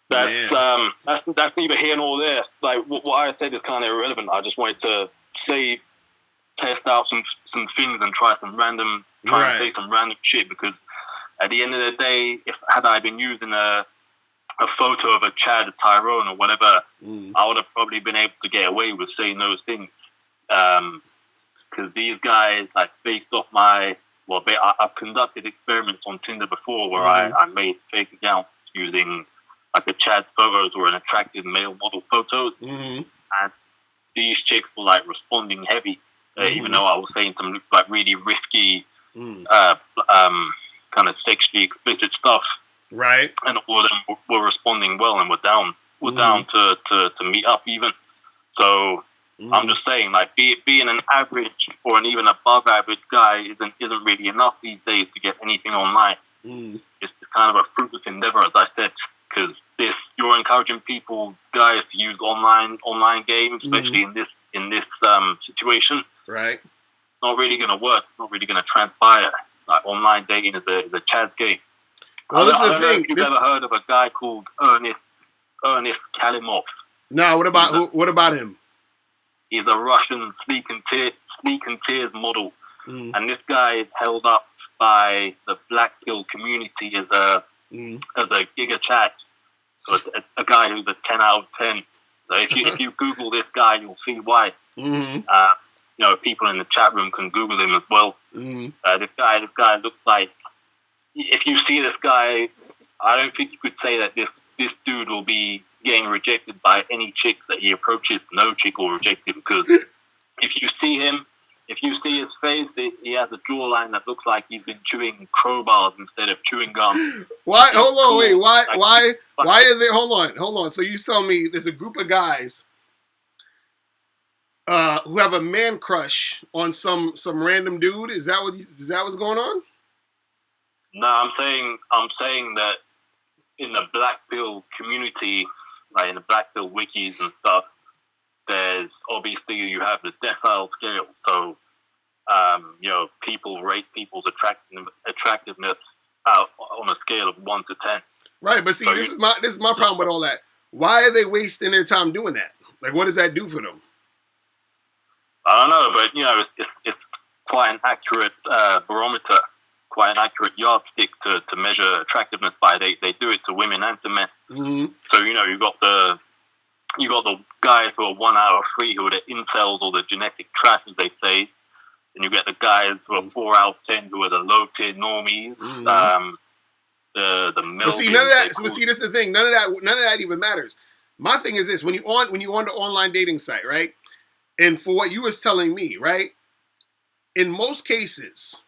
that's neither here nor there. Like what I said is kind of irrelevant. I just wanted to test out some things and try and say some random shit, because at the end of the day, had I been using a photo of a Chad, a Tyrone, or whatever, I would have probably been able to get away with saying those things. Because these guys, like, based off I've conducted experiments on Tinder before where I made fake accounts using like a Chad photos or an attractive male model photos, and these chicks were like responding heavy, even though I was saying some like really risky, kind of sexually explicit stuff. Right. And all of them were responding well and were down to meet up even. So I'm just saying, like, being an average or an even above average guy isn't really enough these days to get anything online. It's kind of a fruitless endeavor, as I said, because you're encouraging guys to use online games, especially in this situation. Right. It's not really going to work. It's not really going to transpire. Like, online dating is a Chad's game. Well, this is the thing. I don't know if you've ever heard of a guy called Ernest Kalimov. No, what about him? He's a Russian sleek and tears model, and this guy is held up by the black pill community as a giga Chad. So it's a guy who's a 10 out of 10. So if you Google this guy, you'll see why. People in the chat room can Google him as well. This guy looks like, if you see this guy, I don't think you could say that this dude will be getting rejected by any chick that he approaches. No chick will reject him, because if you see his face, he has a jawline that looks like he's been chewing crowbars instead of chewing gum. Why? Hold on, wait. Why are there? Hold on. So you tell me there's a group of guys who have a man crush on some random dude? Is that what's going on? No, I'm saying that in the black pill community, like in the black pill wikis and stuff, there's obviously you have the decile scale. So, people rate people's attractiveness out on a scale of 1 to 10. Right, but see, so this is my problem with all that. Why are they wasting their time doing that? Like, what does that do for them? I don't know, but it's quite an accurate barometer. Quite an accurate yardstick to measure attractiveness by. They do it to women and to men. So you got the guys who are 1 out of 3 who are the incels or the genetic trash, as they say, and you get the guys who are 4 out of 10 who are the low tier normies. The but see, none of that. So see, this is the thing. None of that even matters. My thing is this: when you on the online dating site, right? And for what you was telling me, right? In most cases,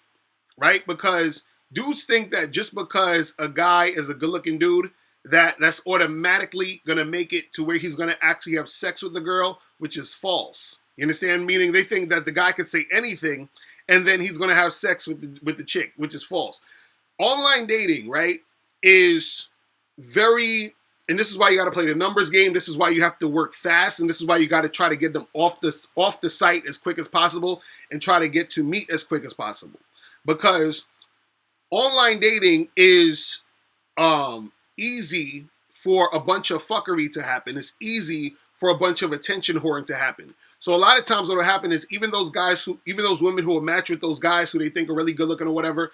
right? Because dudes think that just because a guy is a good-looking dude, that's automatically going to make it to where he's going to actually have sex with the girl, which is false. You understand? Meaning they think that the guy could say anything and then he's going to have sex with the chick, which is false. Online dating, right, is very, and this is why you got to play the numbers game. This is why you have to work fast, and this is why you got to try to get them off the site as quick as possible and try to get to meet as quick as possible. Because online dating is easy for a bunch of fuckery to happen. It's easy for a bunch of attention whoring to happen. So a lot of times what will happen is even those women who will match with those guys who they think are really good looking or whatever,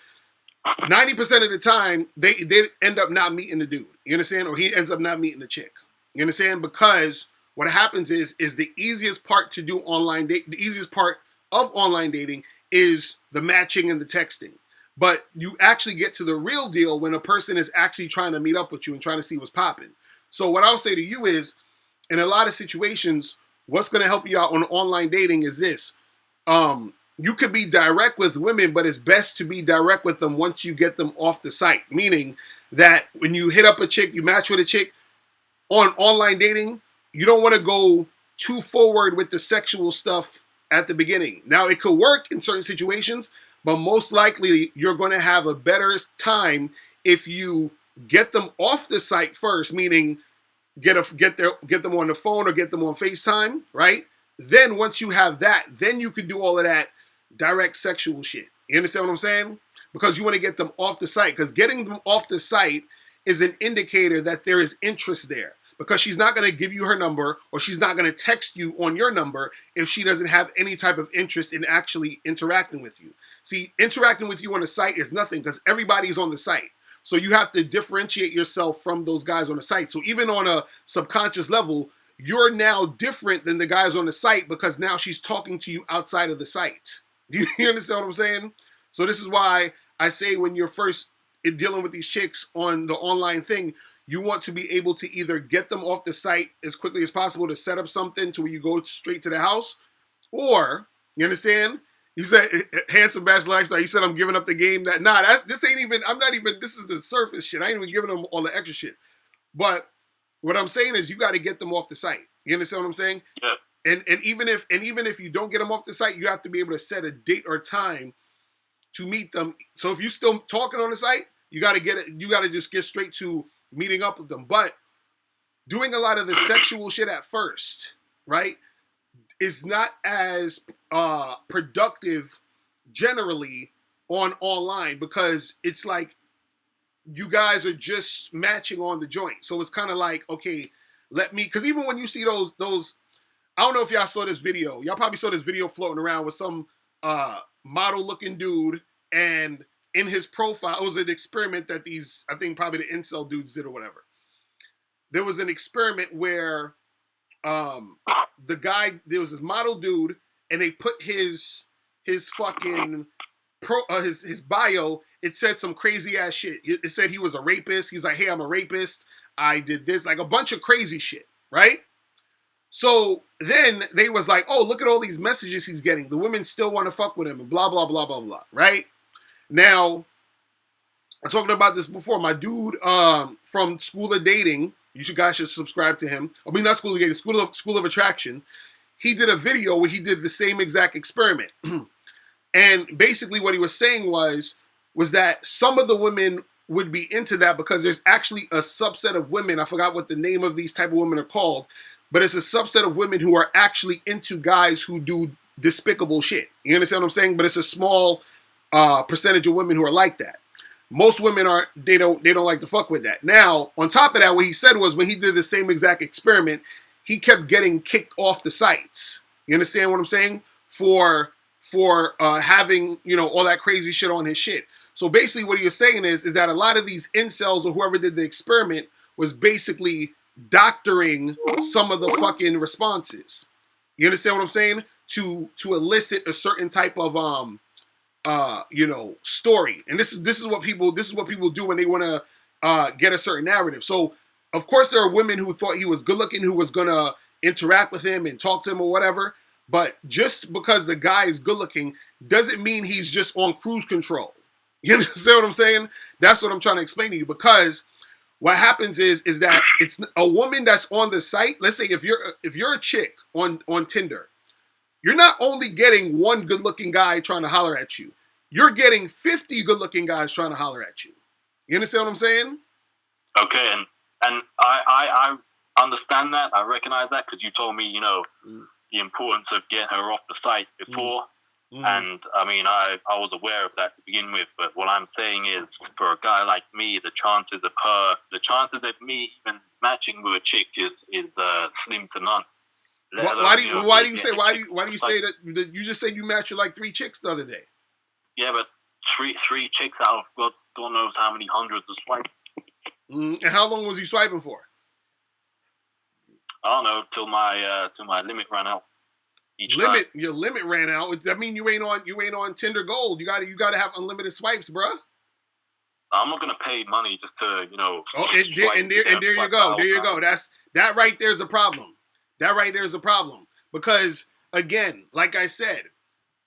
90% of the time they end up not meeting the dude. You understand? Or he ends up not meeting the chick. You understand? Because what happens is the easiest part to do the easiest part of online dating is the matching and the texting. But you actually get to the real deal when a person is actually trying to meet up with you and trying to see what's popping. So what I'll say to you is, in a lot of situations, what's going to help you out on online dating is this. You could be direct with women, but it's best to be direct with them once you get them off the site. Meaning that when you hit up a chick, you match with a chick on online dating, you don't want to go too forward with the sexual stuff at the beginning. Now, it could work in certain situations, but most likely you're going to have a better time if you get them off the site first, meaning get them on the phone or get them on FaceTime, right? Then once you have that, then you can do all of that direct sexual shit. You understand what I'm saying? Because you want to get them off the site. Because getting them off the site is an indicator that there is interest there. Because she's not going to give you her number or she's not going to text you on your number if she doesn't have any type of interest in actually interacting with you. See, interacting with you on the site is nothing because everybody's on the site. So you have to differentiate yourself from those guys on the site. So even on a subconscious level, you're now different than the guys on the site because now she's talking to you outside of the site. Do you understand what I'm saying? So this is why I say when you're first dealing with these chicks on the online thing, you want to be able to either get them off the site as quickly as possible to set up something to where you go straight to the house, or, you understand? You said, handsome best lifestyle, you said I'm giving up the game. This ain't even, this is the surface shit. I ain't even giving them all the extra shit. But what I'm saying is you got to get them off the site. You understand what I'm saying? Yeah. And even if you don't get them off the site, you have to be able to set a date or time to meet them. So if you're still talking on the site, you got to just get straight to meeting up with them. But doing a lot of the sexual shit at first, right, is not as productive generally on online because it's like you guys are just matching on the joint. So it's kind of like, okay, because even when you see those, I don't know if y'all saw this video. Y'all probably saw this video floating around with some model-looking dude, and in his profile, it was an experiment that I think probably the incel dudes did or whatever. There was an experiment where there was this model dude, and they put his fucking his bio. It said some crazy ass shit. It said he was a rapist. He's like, hey, I'm a rapist. I did this, like a bunch of crazy shit, right? So then they was like, oh, look at all these messages he's getting. The women still want to fuck with him and blah, blah, blah, blah, blah, right? Now, I talked about this before. My dude from School of Dating, guys should subscribe to him. I mean, not School of Dating, School of Attraction. He did a video where he did the same exact experiment. And basically what he was saying was that some of the women would be into that because there's actually a subset of women, I forgot what the name of these type of women are called, but it's a subset of women who are actually into guys who do despicable shit. You understand what I'm saying? But it's a small percentage of women who are like that. Most women they don't like to fuck with that. Now, on top of that, what he said was when he did the same exact experiment, he kept getting kicked off the sites. You understand what I'm saying? For having, all that crazy shit on his shit. So basically what he was saying is that a lot of these incels or whoever did the experiment was basically doctoring some of the fucking responses. You understand what I'm saying? To elicit a certain type of story. And this is what people do when they want to get a certain narrative. So of course there are women who thought he was good looking, who was gonna interact with him and talk to him or whatever. But just because the guy is good looking doesn't mean he's just on cruise control. You understand what I'm saying? That's what I'm trying to explain to you. Because what happens is that it's a woman that's on the site. Let's say if you're a chick on Tinder, you're not only getting one good looking guy trying to holler at you. You're getting 50 good looking guys trying to holler at you. You understand what I'm saying? Okay, and I understand that. I recognize that because you told me, the importance of getting her off the site before. And I mean, I was aware of that to begin with, but what I'm saying is for a guy like me, the chances of me even matching with a chick is slim to none. Why do you say that you just said you matched with like 3 chicks the other day? Yeah, but three chicks out of God knows how many hundreds of swipes. And how long was you swiping for? I don't know till my limit ran out. Your limit ran out. That mean you ain't on Tinder Gold. You gotta have unlimited swipes, bruh. I'm not gonna pay money just to Oh, and there you go. There you go. That right there's a problem. That right there's a problem because again, like I said,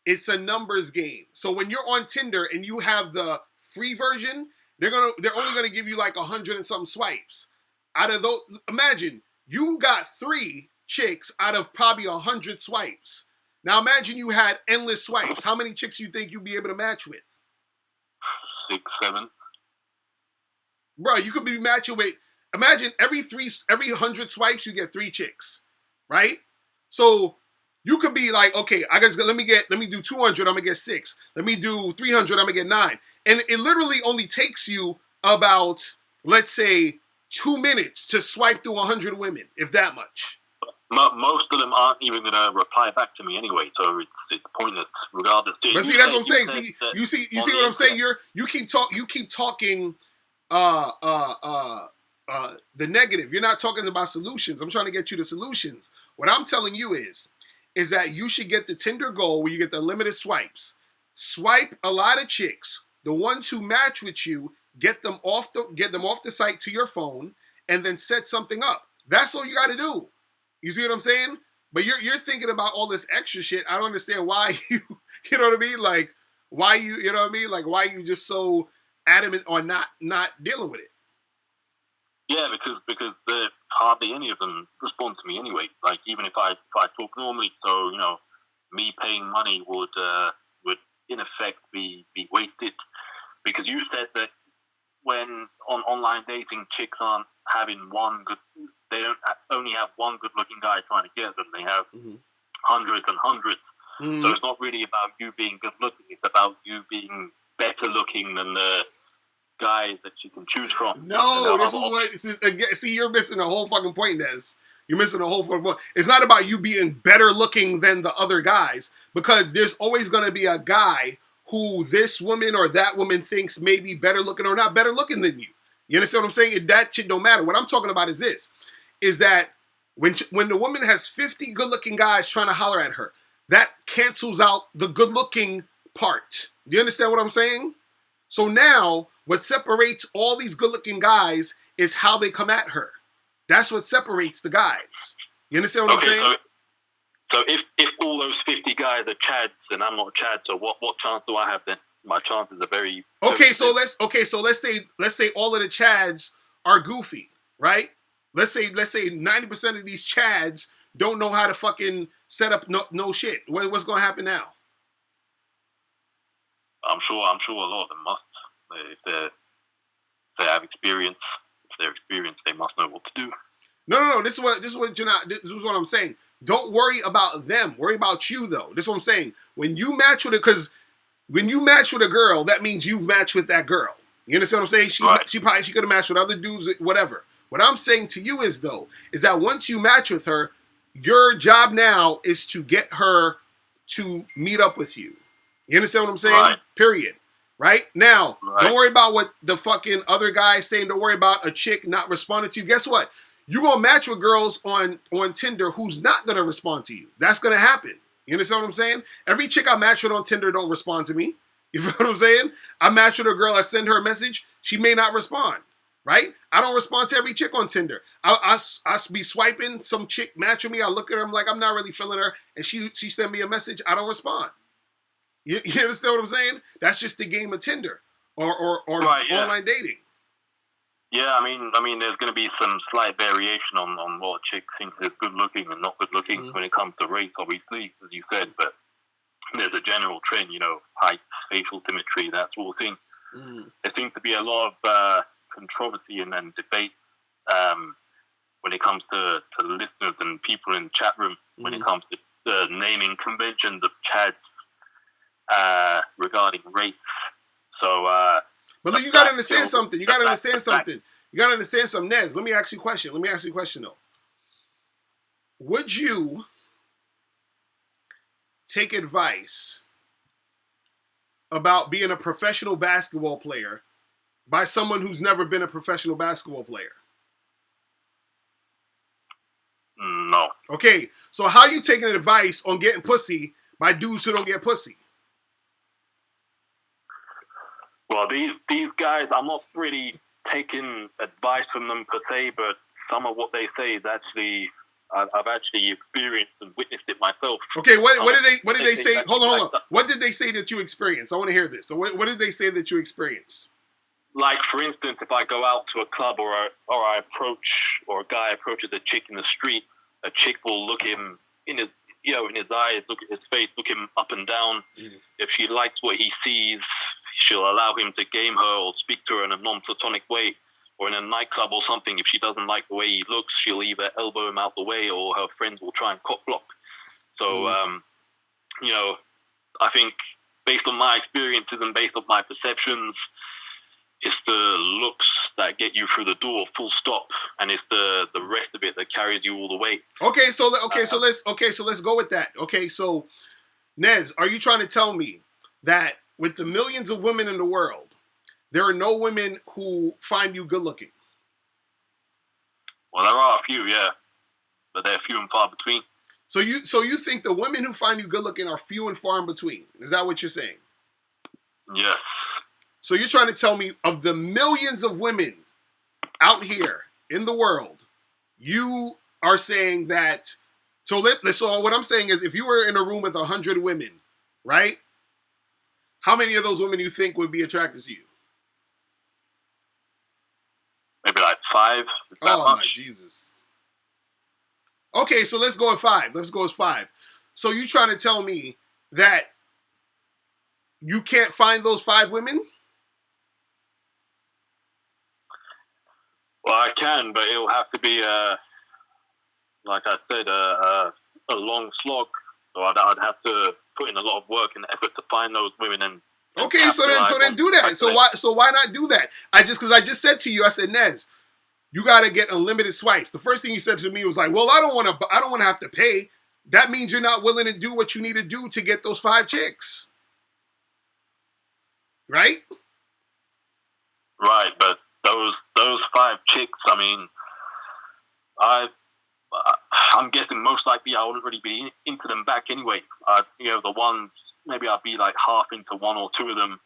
it's a numbers game. So when you're on Tinder and you have the free version, they're only gonna give you like 100 and something swipes. Out of those, imagine you got 3 chicks out of probably 100 swipes. Now imagine you had endless swipes. How many chicks you think you'd be able to match with? 6, 7. Bro, you could be matching with. Imagine every 100 swipes you get 3 chicks, right? So you could be like, okay, I guess let me do 200. I'm gonna get 6. Let me do 300. I'm gonna get 9. And it literally only takes you about, let's say, 2 minutes to swipe through 100 women, if that much. Most of them aren't even going to reply back to me anyway, so it's pointless regardless. But see, that's what I'm saying. See, you see what I'm saying? You keep talking the negative. You're not talking about solutions. I'm trying to get you the solutions. What I'm telling you is that you should get the Tinder Gold where you get the limited swipes. Swipe a lot of chicks. The ones who match with you, get them off the site to your phone, and then set something up. That's all you got to do. You see what I'm saying? But you're thinking about all this extra shit. I don't understand why you know what I mean? Like why you know what I mean? Like why you just so adamant on not dealing with it. Yeah, because hardly any of them respond to me anyway. Like even if I talk normally, so me paying money would in effect be wasted. Because you said that when on online dating, chicks aren't having they don't only have one good-looking guy trying to get them. They have hundreds and hundreds. So it's not really about you being good-looking. It's about you being better-looking than the guys that you can choose from. No, see, you're missing a whole fucking point, Nez. You're missing a whole fucking point. It's not about you being better-looking than the other guys, because there's always going to be a guy who this woman or that woman thinks may be better-looking or not better-looking than you. You understand what I'm saying? That shit don't matter. What I'm talking about is this, is that when the woman has 50 good-looking guys trying to holler at her, that cancels out the good-looking part. Do you understand what I'm saying? So now, what separates all these good-looking guys is how they come at her. That's what separates the guys. You understand what I'm saying? So if all those 50 guys are Chads and I'm not a Chad, so what chance do I have then? My chances are very so let's say all of the Chads are goofy, right? Let's say 90% of these Chads don't know how to fucking set up no shit. What's gonna happen now? I'm sure a lot of them must. If they have experience, if they're experienced, they must know what to do. No. This is what I'm saying. Don't worry about them. Worry about you though. This is what I'm saying. When you match with a girl, that means you've matched with that girl. You understand what I'm saying? She could have matched with other dudes, whatever. What I'm saying to you is that once you match with her, your job now is to get her to meet up with you. You understand what I'm saying? Right. Period. Right? Now, Don't worry about what the fucking other guy is saying. Don't worry about a chick not responding to you. Guess what? You're going to match with girls on Tinder who's not going to respond to you. That's going to happen. You understand what I'm saying? Every chick I match with on Tinder don't respond to me. You feel what I'm saying? I match with a girl, I send her a message, she may not respond. Right? I don't respond to every chick on Tinder. I be swiping, some chick match with me, I look at her, I'm like, I'm not really feeling her, and she send me a message, I don't respond. You understand what I'm saying? That's just the game of Tinder or online dating. Yeah, I mean, there's going to be some slight variation on what a chick thinks is good looking and not good looking when it comes to race, obviously, as you said. But there's a general trend, height, facial symmetry, that sort of thing. There seems to be a lot of controversy and debate when it comes to listeners and people in the chat room when it comes to the naming conventions of Chads regarding race. So, but look, you gotta understand something. You gotta understand something, Nez. Let me ask you a question though. Would you take advice about being a professional basketball player by someone who's never been a professional basketball player? No. Okay, so how you taking advice on getting pussy by dudes who don't get pussy? Well, these guys, I'm not really taking advice from them per se, but some of what they say is actually I've actually experienced and witnessed it myself. Okay, what did they say? Hold on. What did they say that you experienced? I want to hear this. So what did they say that you experienced? Like, for instance, if I go out to a club or I approach, or a guy approaches a chick in the street, a chick will look him in his eyes, look at his face, look him up and down. Mm. If she likes what he sees, she'll allow him to game her or speak to her in a non-platonic way. Or in a nightclub or something, if she doesn't like the way he looks, she'll either elbow him out the way or her friends will try and cock block. So, I think based on my experiences and based on my perceptions, it's the looks that get you through the door, full stop, and it's the rest of it that carries you all the way. So let's go with that. Okay, so Nez, are you trying to tell me that with the millions of women in the world, there are no women who find you good looking? Well, there are a few, yeah, but they're few and far between. So you think the women who find you good looking are few and far in between? Is that what you're saying? Yes. So you're trying to tell me of the millions of women out here in the world, you are saying that. So what I'm saying is, if you were in a room with 100 women, right? How many of those women do you think would be attracted to you? Maybe like 5. Oh my Jesus. Okay, so let's go with 5. Let's go with 5. So you trying to tell me that you can't find those 5 women? Well, I can, but it'll have to be like I said, a long slog. So I'd have to put in a lot of work and effort to find those women. And okay, so then do that. So why not do that? I just said to you, I said, Nez, you got to get unlimited swipes. The first thing you said to me was like, well, I don't want to have to pay. That means you're not willing to do what you need to do to get those 5 chicks. Right? Right, but those 5 chicks, I mean, I'm guessing most likely I wouldn't really be into them back anyway. The ones, maybe I'd be like half into 1 or 2 of them.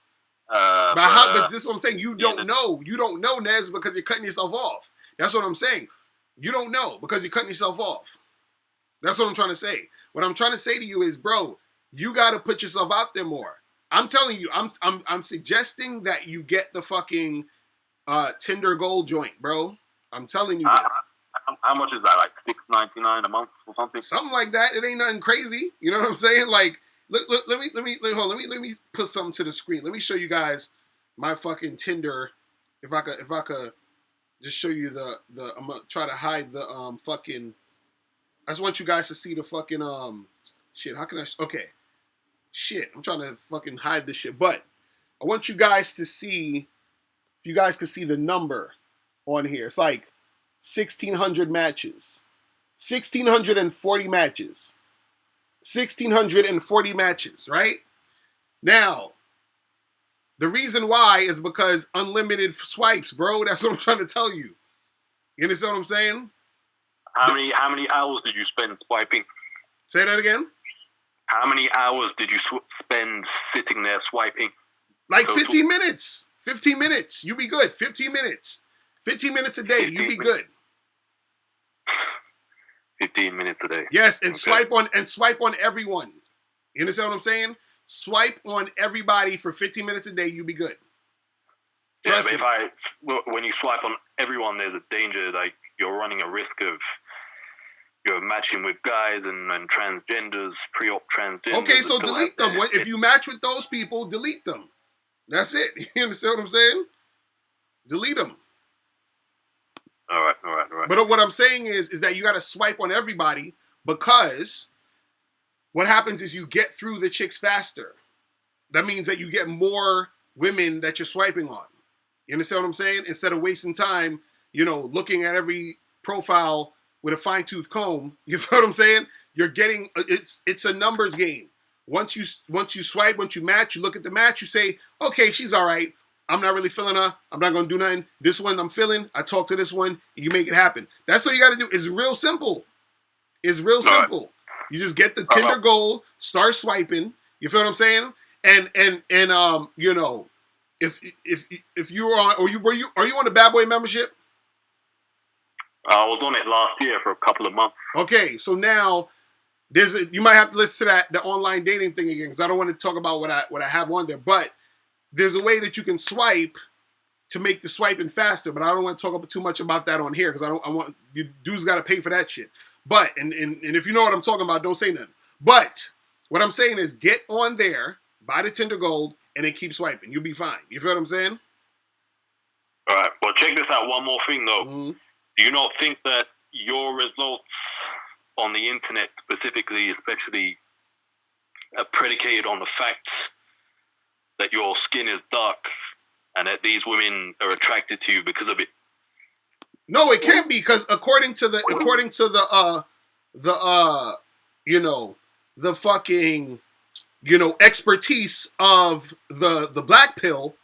But this is what I'm saying. You don't know. You don't know, Nez, because you're cutting yourself off. That's what I'm saying. You don't know because you're cutting yourself off. That's what I'm trying to say. What I'm trying to say to you is, bro, you got to put yourself out there more. I'm telling you, I'm suggesting that you get the fucking Tinder Gold joint, bro. I'm telling you this. How much is that? Like $6.99 a month or something? Something like that. It ain't nothing crazy. You know what I'm saying? Like, look, let me put something to the screen. Let me show you guys my fucking Tinder. If I could just show you the I'm gonna try to hide the fucking. I just want you guys to see the fucking shit. How can I? Okay, shit. I'm trying to fucking hide this shit, but I want you guys to see. If you guys can see the number on here, it's like 1,600 matches, 1,640 matches, 1,640 matches. Right now. The reason why is because unlimited swipes, bro. That's what I'm trying to tell you. You understand what I'm saying? How many hours did you spend swiping? Say that again? How many hours did you spend sitting there swiping? Like 15 minutes. 15 minutes. You be good. 15 minutes. 15 minutes a day. You be good. 15 minutes a day. Yes, and okay. swipe on everyone. You understand what I'm saying? Swipe on everybody for 15 minutes a day, you'll be good. Trust me. When you swipe on everyone, there's a danger, like you're running a risk of you're matching with guys and transgenders, pre-op transgenders. Okay, so delete them. If you match with those people, delete them. That's it. You understand what I'm saying? Delete them. All right. But what I'm saying is that you got to swipe on everybody because what happens is you get through the chicks faster. That means that you get more women that you're swiping on. You understand what I'm saying? Instead of wasting time, looking at every profile with a fine-tooth comb. You know what I'm saying? You're getting it's a numbers game. Once you swipe, once you match, you look at the match, you say, okay, she's all right. I'm not really feeling her. I'm not gonna do nothing. This one I'm feeling. I talk to this one. You make it happen. That's what you got to do. It's real simple. It's real simple. You just get the Tinder Gold, start swiping. You feel what I'm saying? And you know, if you are on, are you on the Bad Boy membership? I was on it last year for a couple of months. Okay, so now you might have to listen to the online dating thing again, because I don't want to talk about what I have on there. But there's a way that you can swipe to make the swiping faster. But I don't want to talk too much about that on here, because I want you dudes got to pay for that shit. But and if you know what I'm talking about, don't say nothing. But what I'm saying is, get on there, buy the Tinder Gold, and then keep swiping. You'll be fine. You feel what I'm saying? All right. Well, check this out. One more thing, though. Mm-hmm. Do you not think that your results on the internet, specifically, especially, are predicated on the fact that your skin is dark and that these women are attracted to you because of it? No, it can't be, because according to the you know, the fucking, you know, expertise of the black pill,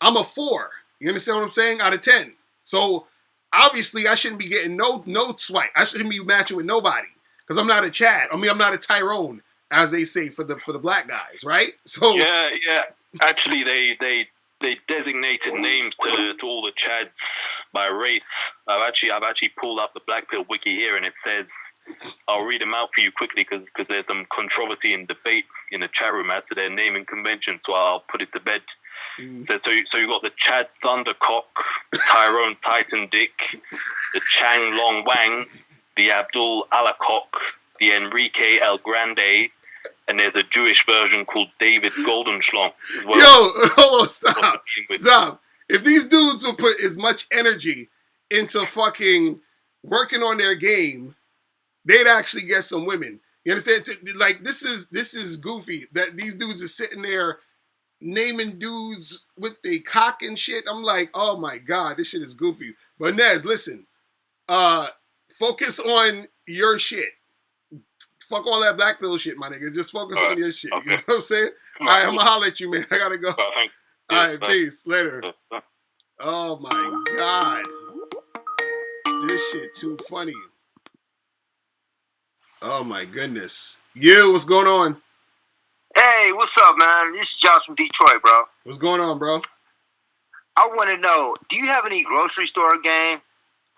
I'm a 4. You understand what I'm saying? Out of 10. So obviously I shouldn't be getting no swipe. I shouldn't be matching with nobody, because I'm not a Chad. I mean, I'm not a Tyrone, as they say for the black guys, right? So yeah. Actually, they designated names to all the Chads by race. I've actually pulled up the Black Pill wiki here, and it says, I'll read them out for you quickly because there's some controversy and debate in the chat room as to their naming convention, so I'll put it to bed. So you got the Chad Thundercock, Tyrone Titan Dick, the Chang Long Wang, the Abdul Alacock, the Enrique El Grande, and there's a Jewish version called David Goldenschlong as well. Yo, hold on, stop. If these dudes will put as much energy into fucking working on their game, they'd actually get some women. You understand? Like, this is goofy that these dudes are sitting there naming dudes with their cock and shit. I'm like, oh my God, this shit is goofy. But Nez, listen, focus on your shit. Fuck all that black pill shit, my nigga. Just focus on your shit. Okay. You know what I'm saying? All right, I'm gonna holler at you, man. I gotta go. All right, peace. Later. Oh my God. This shit too funny. Oh my goodness. You, what's going on? Hey, what's up, man? This is Josh from Detroit, bro. What's going on, bro? I want to know, do you have any grocery store game?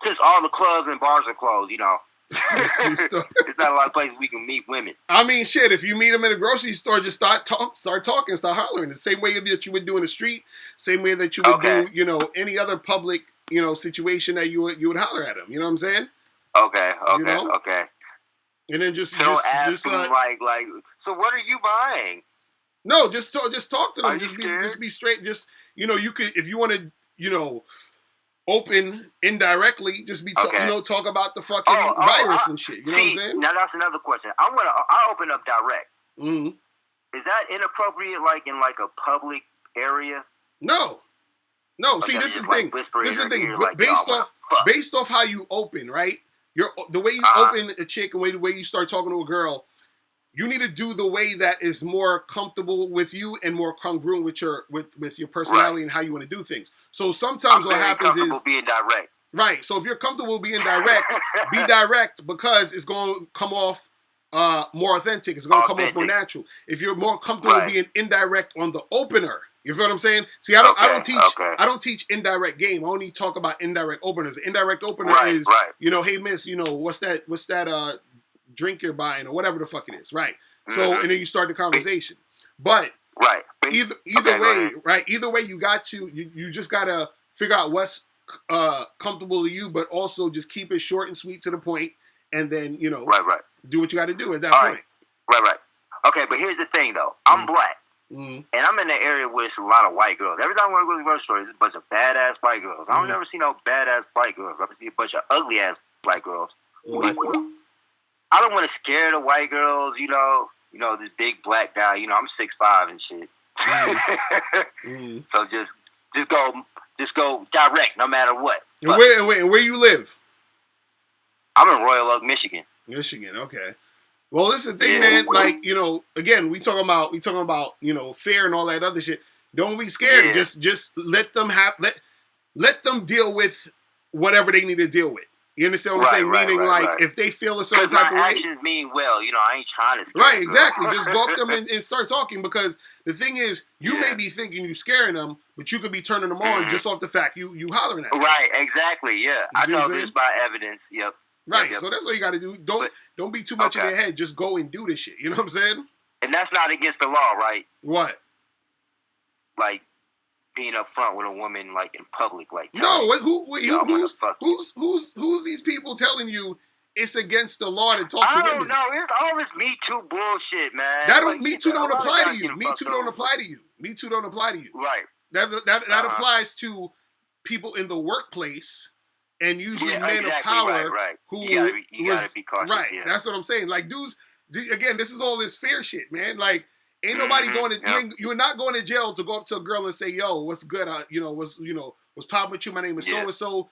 Since all the clubs and bars are closed, you know. There's not a lot of places we can meet women. I mean, shit, if you meet them in a grocery store, just start talking, start hollering. The same way that you would do in the street, same way that you would do, you know, any other public, you know, situation that you would holler at them. You know what I'm saying? Okay. You know? Okay. And then just ask them, like, so what are you buying? No, just talk to them. Are Just be straight. Just, you know, you could, if you want to, you know, open indirectly, just be you know, talk about the fucking virus and shit. You know what I'm saying? Now that's another question. I open up direct. Mm-hmm. Is that inappropriate, like in like a public area? No. See, this is the thing. This is the thing. Like, based off how you open, right? The way you open a chick and the way you start talking to a girl, you need to do the way that is more comfortable with you and more congruent with your personality and how you want to do things. So sometimes what happens is being direct. Right. So if you're comfortable being direct, be direct, because it's going to come off more authentic. It's going to come off more natural. If you're more comfortable being indirect on the opener, you feel what I'm saying? See, I don't teach indirect game. I only talk about indirect openers. Indirect opener is, you know, hey miss, you know, what's that drink you're buying or whatever the fuck it is, right? So and then you start the conversation. But either way, right? Either way, you just gotta figure out what's comfortable to you, but also just keep it short and sweet to the point, and then, you know, do what you got to do at that point. Right. Okay, but here's the thing though. I'm black. And I'm in an area where it's a lot of white girls. Every time I go to the grocery store, there's a bunch of badass white girls. I don't never see no badass white girls. I see a bunch of ugly ass white girls. But I don't want to scare the white girls, you know, this big black guy. You know, I'm 6'5" and shit. So just go direct, no matter what. And where you live? I'm in Royal Oak, Michigan. Michigan, okay. Well, this is the thing, man. Like, you know, again, we talking about, you know, fair and all that other shit. Don't be scared. Just let them let them deal with whatever they need to deal with. You understand what I'm saying? Meaning, like, if they feel a certain type of way. Actions mean well. You know, I ain't trying to. Right, exactly. Just go up to them and start talking, because the thing is, you may be thinking you scaring them, but you could be turning them on just off the fact you hollering at them. Right, exactly. Yeah, I know this by evidence. Yep. Right, so that's all you got to do. Don't be too much in their head. Just go and do this shit. You know what I'm saying? And that's not against the law, right? What? Like being up front with a woman, like in public, like no. Who's these people telling you it's against the law to talk to women? I don't know. It's all this Me Too bullshit, man. That don't Me Too don't apply to you. Me Too don't apply to you. Me Too don't apply to you. Right. That applies to people in the workplace. And usually men of power who you gotta be cautious. Right, that's what I'm saying. Like, dudes, again, this is all this fear shit, man. Like, ain't nobody going to you're not going to jail to go up to a girl and say, "Yo, what's good? What's popping with you? My name is so and so.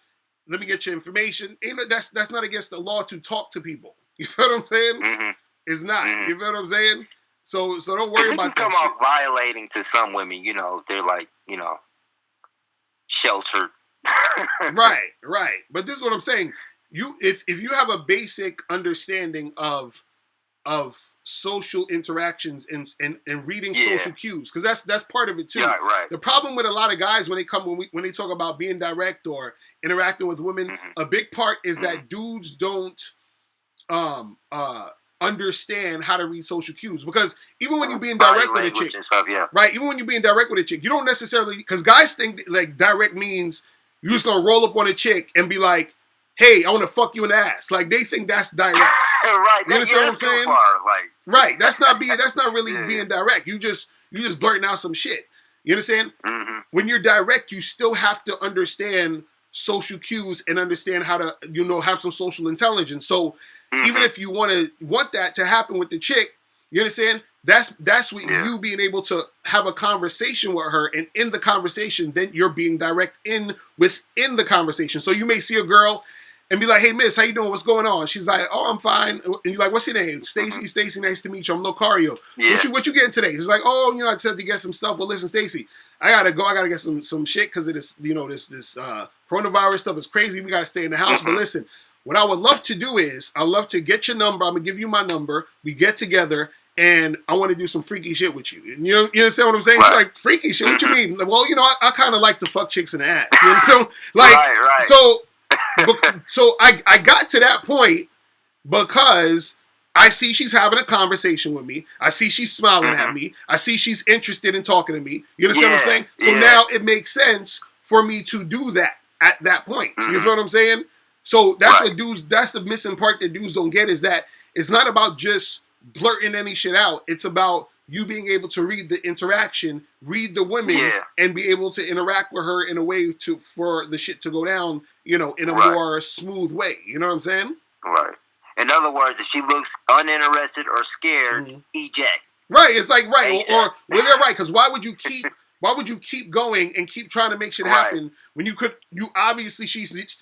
Let me get your information." That's not against the law to talk to people. You feel what I'm saying? Mm-hmm. It's not. Mm-hmm. You feel what I'm saying? So don't worry about that. Come off violating to some women. You know, they're like, sheltered. Right. But this is what I'm saying. If you have a basic understanding of social interactions and reading social cues, because that's part of it too. Right. The problem with a lot of guys when they talk about being direct or interacting with women, a big part is that dudes don't understand how to read social cues, because even when you're being direct with a chick, right? Even when you're being direct with a chick, you don't necessarily, because guys think like direct means you're just gonna roll up on a chick and be like, "Hey, I want to fuck you in the ass." Like, they think that's direct. Right. You understand what I'm saying? Right. That's not really being direct. You just blurting out some shit. You understand? Mm-hmm. When you're direct, you still have to understand social cues and understand how to, have some social intelligence. So even if you want that to happen with the chick, you understand? That's what you being able to have a conversation with her, and in the conversation, then you're being direct within the conversation. So you may see a girl and be like, "Hey, miss, how you doing? What's going on?" She's like, "Oh, I'm fine." And you're like, "What's your name?" "Stacy." "Stacy, nice to meet you. I'm Locario." Yeah. So what you getting today? She's like, "Oh, I said to get some stuff." "Well, listen, Stacy, I gotta go. I gotta get some shit because of this, this coronavirus stuff is crazy. We gotta stay in the house. But listen, what I would love to do is I'd love to get your number. I'm gonna give you my number. We get together. And I want to do some freaky shit with you. And you understand what I'm saying? Right. Like, freaky shit? What you mean? Well, I kind of like to fuck chicks in the ass. You understand? Like, right. So I got to that point because I see she's having a conversation with me. I see she's smiling at me. I see she's interested in talking to me. You understand what I'm saying? So now it makes sense for me to do that at that point. You feel what I'm saying? So that's what dudes, that's the missing part that dudes don't get, is that it's not about just blurting any shit out. It's about you being able to read the interaction, read the women, and be able to interact with her in a way for the shit to go down, in a more smooth way. You know what I'm saying? Right. In other words, if she looks uninterested or scared, eject. Right. It's like or they're right, because why would you keep going and keep trying to make shit happen when you obviously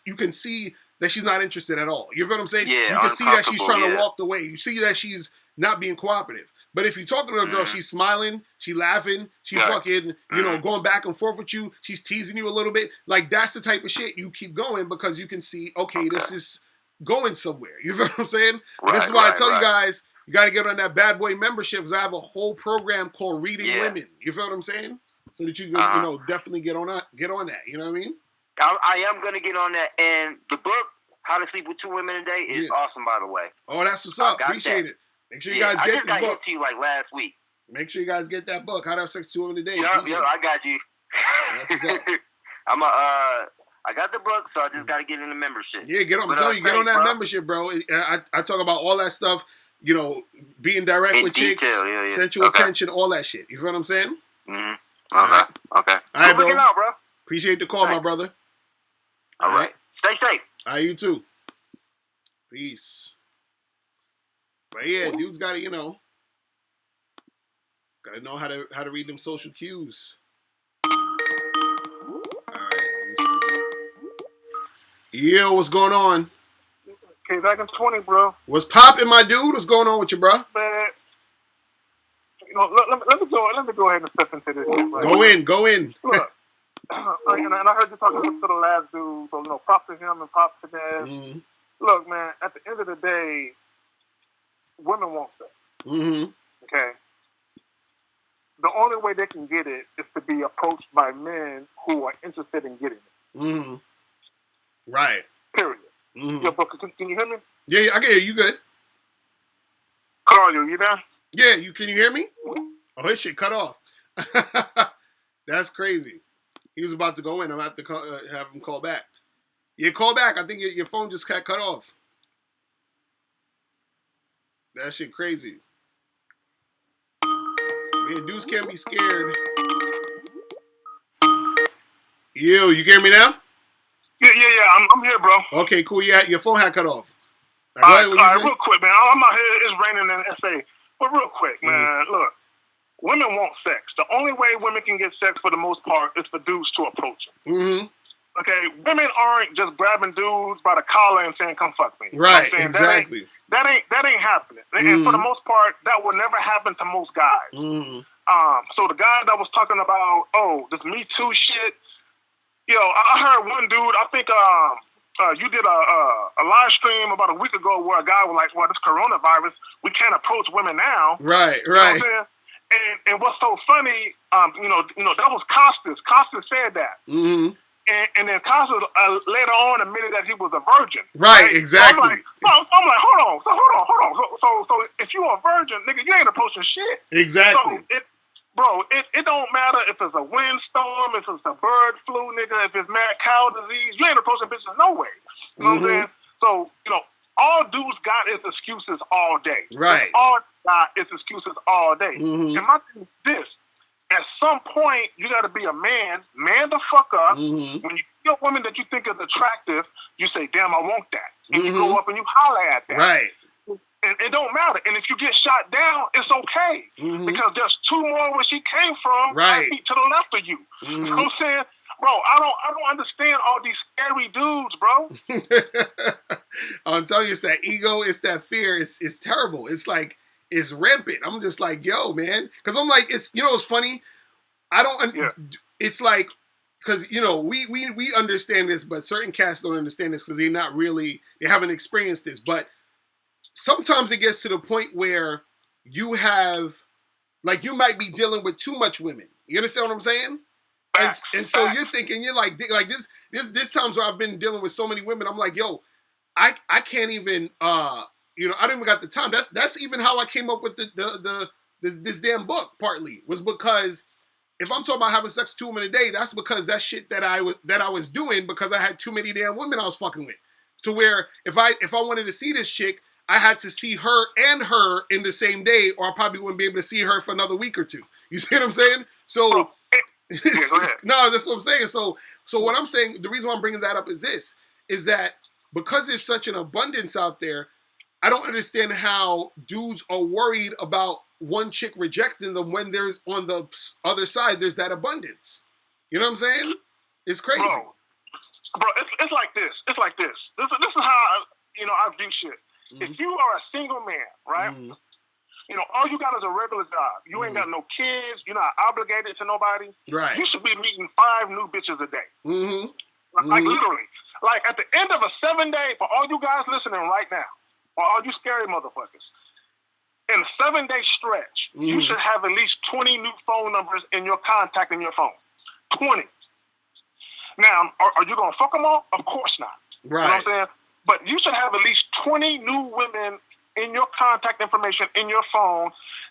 you can see that she's not interested at all. You feel what I'm saying? Yeah, you can see that she's trying to walk away. You see that she's not being cooperative. But if you're talking to a girl, she's smiling, she's laughing, she's fucking, going back and forth with you, she's teasing you a little bit. Like, that's the type of shit you keep going because you can see, okay, this is going somewhere. You feel what I'm saying? This is why I tell you guys, you got to get on that bad boy membership, because I have a whole program called Reading Women. You feel what I'm saying? So that you can, definitely get on that. You know what I mean? I am going to get on that. And the book, How to Sleep with Two Women a Day, is awesome, by the way. Oh, that's what's up. Appreciate it. Make sure you guys get this book. I just got hit to you like last week. Make sure you guys get that book, How to Have Sex with 2 Women a Day. Yep, I got you. That's what's up. I got the book, so I just got to get in the membership. Yeah, get on. I'm telling you, get on that membership, bro. I talk about all that stuff, being direct with chicks, sensual attention, all that shit. You feel what I'm saying? Mm-hmm. Okay. All right, bro. Out, bro. Appreciate the call, my brother. All right. Stay safe. All right, you too. Peace. But yeah, dudes gotta, gotta know how to read them social cues. Alright, let me see. Yo, what's going on? Okay, back in 20, bro. What's poppin', my dude? What's going on with you, bro? Man, let me go ahead and step into this. Right? Go in. Look, and I heard you talking to the last dude, so props to him and props to them. Look, man. At the end of the day, women want sex. Mm-hmm. Okay. The only way they can get it is to be approached by men who are interested in getting it. Mm-hmm. Right. Period. Mm-hmm. Yo, bro, can you hear me? Yeah, I can hear you. Good. Carl, you there? Yeah, can you hear me? Oh, his shit cut off. That's crazy. He was about to go in. I'm going to have to have him call back. Yeah, call back. I think your phone just got cut off. That shit crazy. Man, dudes can't be scared. You hear me now? Yeah. I'm here, bro. Okay, cool. Yeah, your phone had cut off. All right, real quick, man. I'm out here. It's raining in SA. But real quick, man. Look, women want sex. The only way women can get sex for the most part is for dudes to approach them. Mm-hmm. Okay, women aren't just grabbing dudes by the collar and saying, "Come fuck me." Right, you know exactly. That ain't happening. And for the most part, that will never happen to most guys. So the guy that was talking about, this Me Too shit. Yo, I heard one dude. I think you did a live stream about a week ago where a guy was like, "Well, this coronavirus, we can't approach women now." Right. You know what I'm saying? And what's so funny, that was Costas. Costas said that. Mm-hmm. And then Costas later on admitted that he was a virgin. Right, exactly. So I'm like, hold on. So if you a virgin, nigga, you ain't approaching shit. Exactly. So it don't matter if it's a windstorm, if it's a bird flu, nigga, if it's mad cow disease, you ain't approaching bitches no way. You know what I'm saying? So, all dudes got is excuses all day. Right. All got is excuses all day. Mm-hmm. And my thing is this. At some point, you got to be a man the fuck up. Mm-hmm. When you see a woman that you think is attractive, you say, damn, I want that. And you go up and you holler at that. Right. And it don't matter. And if you get shot down, it's okay. Mm-hmm. Because there's two more where she came from, right, 5 feet to the left of you. Mm-hmm. You know what I'm saying? Bro, I don't understand all these scary dudes, bro. I'm telling you, it's that ego, it's that fear, it's terrible. It's like, it's rampant. I'm just like, yo, man. Because I'm like, it's funny? It's like, because, we understand this, but certain cats don't understand this because they haven't experienced this. But sometimes it gets to the point where you might be dealing with too much women. You understand what I'm saying? And so you're thinking, you're like this times where I've been dealing with so many women, I'm like, yo, I can't even, I don't even got the time. That's even how I came up with this damn book. Partly was because if I'm talking about having sex with 2 women a day, that's because that shit that I was doing because I had too many damn women I was fucking with. To where if I wanted to see this chick, I had to see her and her in the same day, or I probably wouldn't be able to see her for another week or two. You see what I'm saying? So. Yeah, go ahead. No, that's what I'm saying. So what I'm saying, the reason why I'm bringing that up is that because there's such an abundance out there, I don't understand how dudes are worried about one chick rejecting them when there's on the other side, there's that abundance. You know what I'm saying? It's crazy. Bro, it's like this. It's like this. This is how I view shit. Mm-hmm. If you are a single man, right? Mm-hmm. All you got is a regular job. You ain't got no kids. You're not obligated to nobody. Right. You should be meeting 5 new bitches a day. Mm-hmm. Like literally. Like at the end of a 7-day, for all you guys listening right now, or all you scary motherfuckers, in a 7-day stretch, you should have at least 20 new phone numbers in your contact in your phone. 20. Now, are you going to fuck them all? Of course not. Right. You know what I'm saying? But you should have at least 20 new women in your contact information in your phone,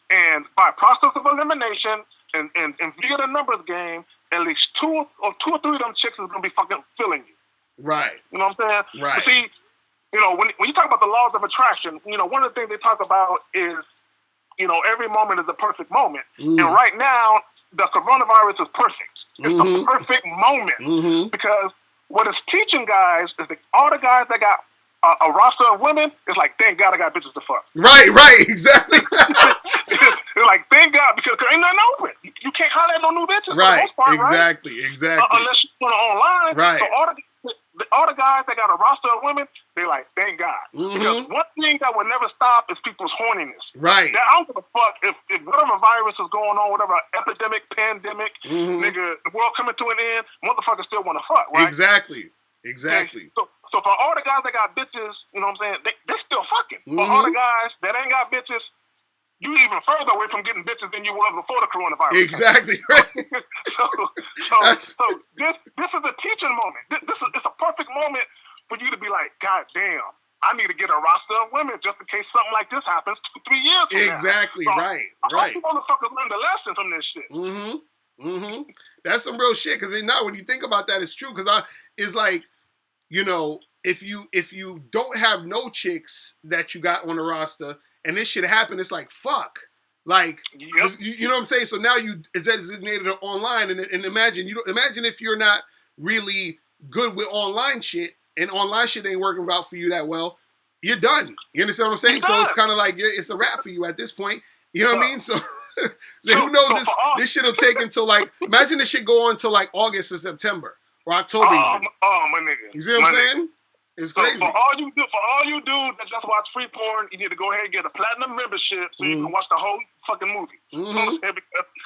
and by process of elimination and via the numbers game, at least 2 or 3 of them chicks is gonna be fucking feeling you. Right. You know what I'm saying? Right. But see, when you talk about the laws of attraction, one of the things they talk about is, every moment is a perfect moment, and right now the coronavirus is perfect. It's the perfect moment because what it's teaching guys is that all the guys that got a roster of women, it's like, thank God I got bitches to fuck. Right, exactly. It's like, thank God, because there ain't nothing open. You can't holler at no new bitches right, for the most part, exactly. Unless you put it online. Right. So all the guys that got a roster of women, they like, thank God. Because one thing that will never stop is people's horniness. Right. I don't give a fuck if whatever virus is going on, whatever epidemic, pandemic, nigga, the world coming to an end, motherfuckers still want to fuck, right? Exactly. Okay? So So for all the guys that got bitches, you know what I'm saying, they still fucking. For all the guys that ain't got bitches, you even further away from getting bitches than you was before the coronavirus. Exactly right. so this is a teaching moment. It's a perfect moment for you to be like, God damn, I need to get a roster of women just in case something like this happens 2-3 years from now. Exactly, so right. I hope you motherfuckers learn the lesson from this shit. That's some real shit. Because now when you think about that, it's true. Because it's like, you know, if you don't have no chicks that you got on the roster and this shit happen, it's like, fuck. Like, you know what I'm saying? So now you designated it online, and imagine if you're not really good with online shit, and online shit ain't working out for you that well, you're done. You understand what I'm saying? So it's kind of like it's a wrap for you at this point. You know what I mean? So who knows? This shit will take until like, imagine this shit go on until like August or September or October. My nigga. You see what I'm saying? It's crazy. For all you dudes that just watch free porn, you need to go ahead and get a platinum membership so you can watch the whole fucking movie. Because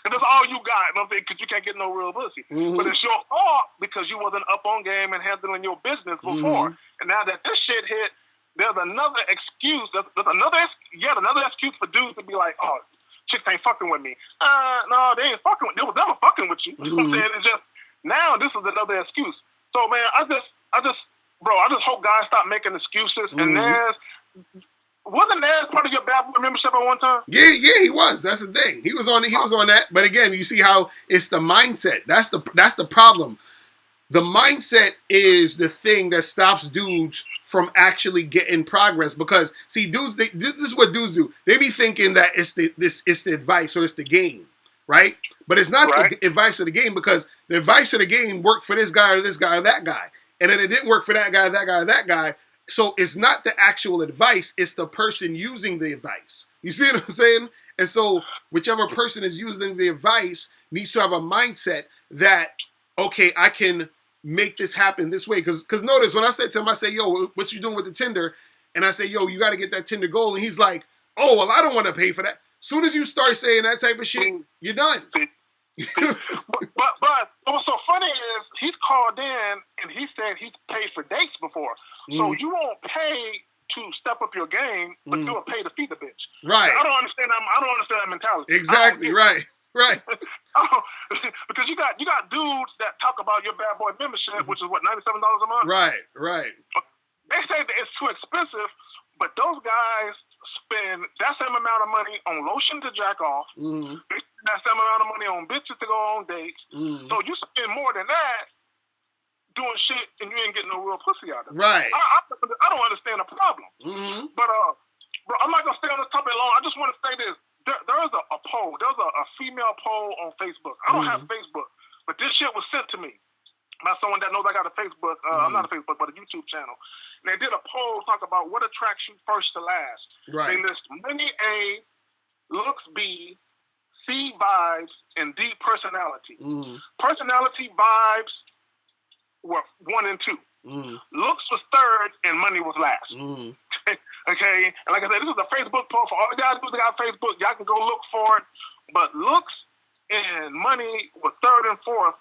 that's all you got. Because you can't get no real pussy. But it's your fault because you wasn't up on game and handling your business before. And now that this shit hit, there's another excuse. There's yet another excuse for dudes to be like, oh, chicks ain't fucking with me. No, they ain't fucking with. They was never fucking with you. You know what I'm saying? It's just now this is another excuse. So man, I just hope guys stop making excuses. And wasn't Naz part of your bad boy membership at one time? Yeah, he was. That's the thing. He was on that. But again, you see how it's the mindset. That's the problem. The mindset is the thing that stops dudes from actually getting progress. Because see, dudes, this is what dudes do. They be thinking that it's the advice or it's the game, right? But it's not the advice or the game, because the advice or the game worked for this guy or this guy or that guy. And then it didn't work for that guy, that guy, that guy. So it's not the actual advice, it's the person using the advice. You see what I'm saying? And so whichever person is using the advice needs to have a mindset that, okay, I can make this happen this way. Because notice, when I said to him, I say, yo, what you doing with the Tinder? And I say, yo, you got to get that Tinder gold. And he's like, oh, well, I don't want to pay for that. Soon as you start saying that type of shit, you're done. but what's so funny is he's called in and he said he's paid for dates before. So you won't pay to step up your game, but you'll pay to feed the bitch. Right. I don't understand that mentality. Exactly. Right. Because you got dudes that talk about your bad boy membership, which is what, $97 a month. Right. They say that it's too expensive, but those guys spend that same amount of money on lotion to jack off. They spend that same amount of money on bitches to go on dates. So you spend more than that doing shit and you ain't getting no real pussy out of it. Right. I don't understand the problem. But bro, I'm not gonna stay on this topic long. I just want to say this. There's a poll. There's a female poll on Facebook. I don't have Facebook, but this shit was sent to me by someone that knows I got a Facebook. I'm not a Facebook, but a YouTube channel. And they did a poll talk about what attracts you first to last. Right. They list money A, looks B, C vibes, and D personality. Personality vibes were 1 and 2. Looks was third, and money was last. Okay, and like I said, this is a Facebook poll for all the guys who got Facebook. Y'all can go look for it. But looks and money were third and fourth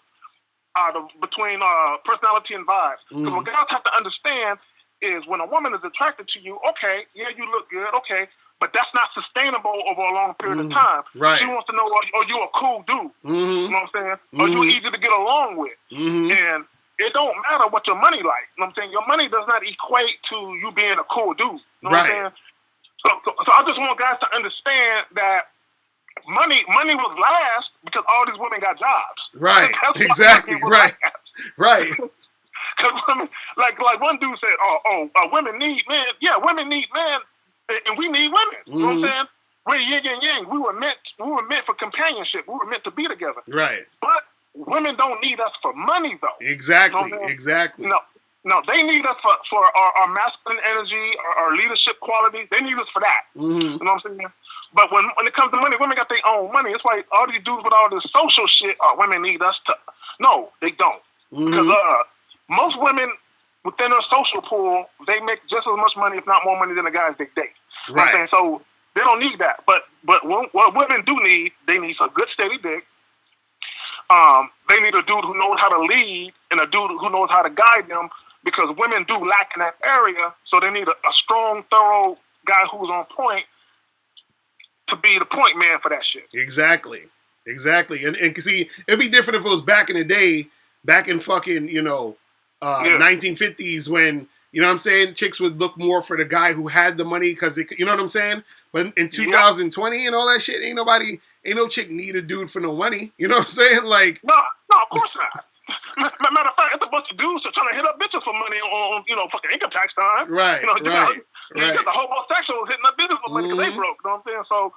between personality and vibes. Because what guys have to understand is when a woman is attracted to you, okay, yeah, you look good, okay, but that's not sustainable over a long period of time. Right. She wants to know, are you a cool dude? You know what I'm saying? Are you easy to get along with? And it don't matter what your money like. You know what I'm saying? Your money does not equate to you being a cool dude. You know what I'm saying? So I just want guys to understand that money was last because all these women got jobs. Right. Exactly. Right. Because women, like one dude said, women need men. Yeah, women need men, and we need women. You know what I'm saying? We're yin and yang. We were meant for companionship. We were meant to be together. Right. But women don't need us for money, though. Exactly. You know exactly. No, they need us for our masculine energy, our leadership qualities. They need us for that. You know what I'm saying? But when it comes to money, women got their own money. It's like all these dudes with all this social shit, women need us to. No, they don't. Because most women within their social pool, they make just as much money, if not more money, than the guys they date. You know what I'm saying? So they don't need that. But what women do need, they need a good steady dick. They need a dude who knows how to lead and a dude who knows how to guide them because women do lack in that area, so they need a strong, thorough guy who's on point to be the point man for that shit. Exactly. And see, it'd be different if it was back in the day, back in fucking, 1950s when, you know what I'm saying, chicks would look more for the guy who had the money because, you know what I'm saying? But in 2020 and all that shit, ain't no chick need a dude for no money. You know what I'm saying? Like, no, of course not. Matter of fact, it's a bunch of dudes that trying to hit up bitches for money on fucking income tax time. Right, You got the homosexuals hitting up business for money because they broke. You know what I'm saying? So,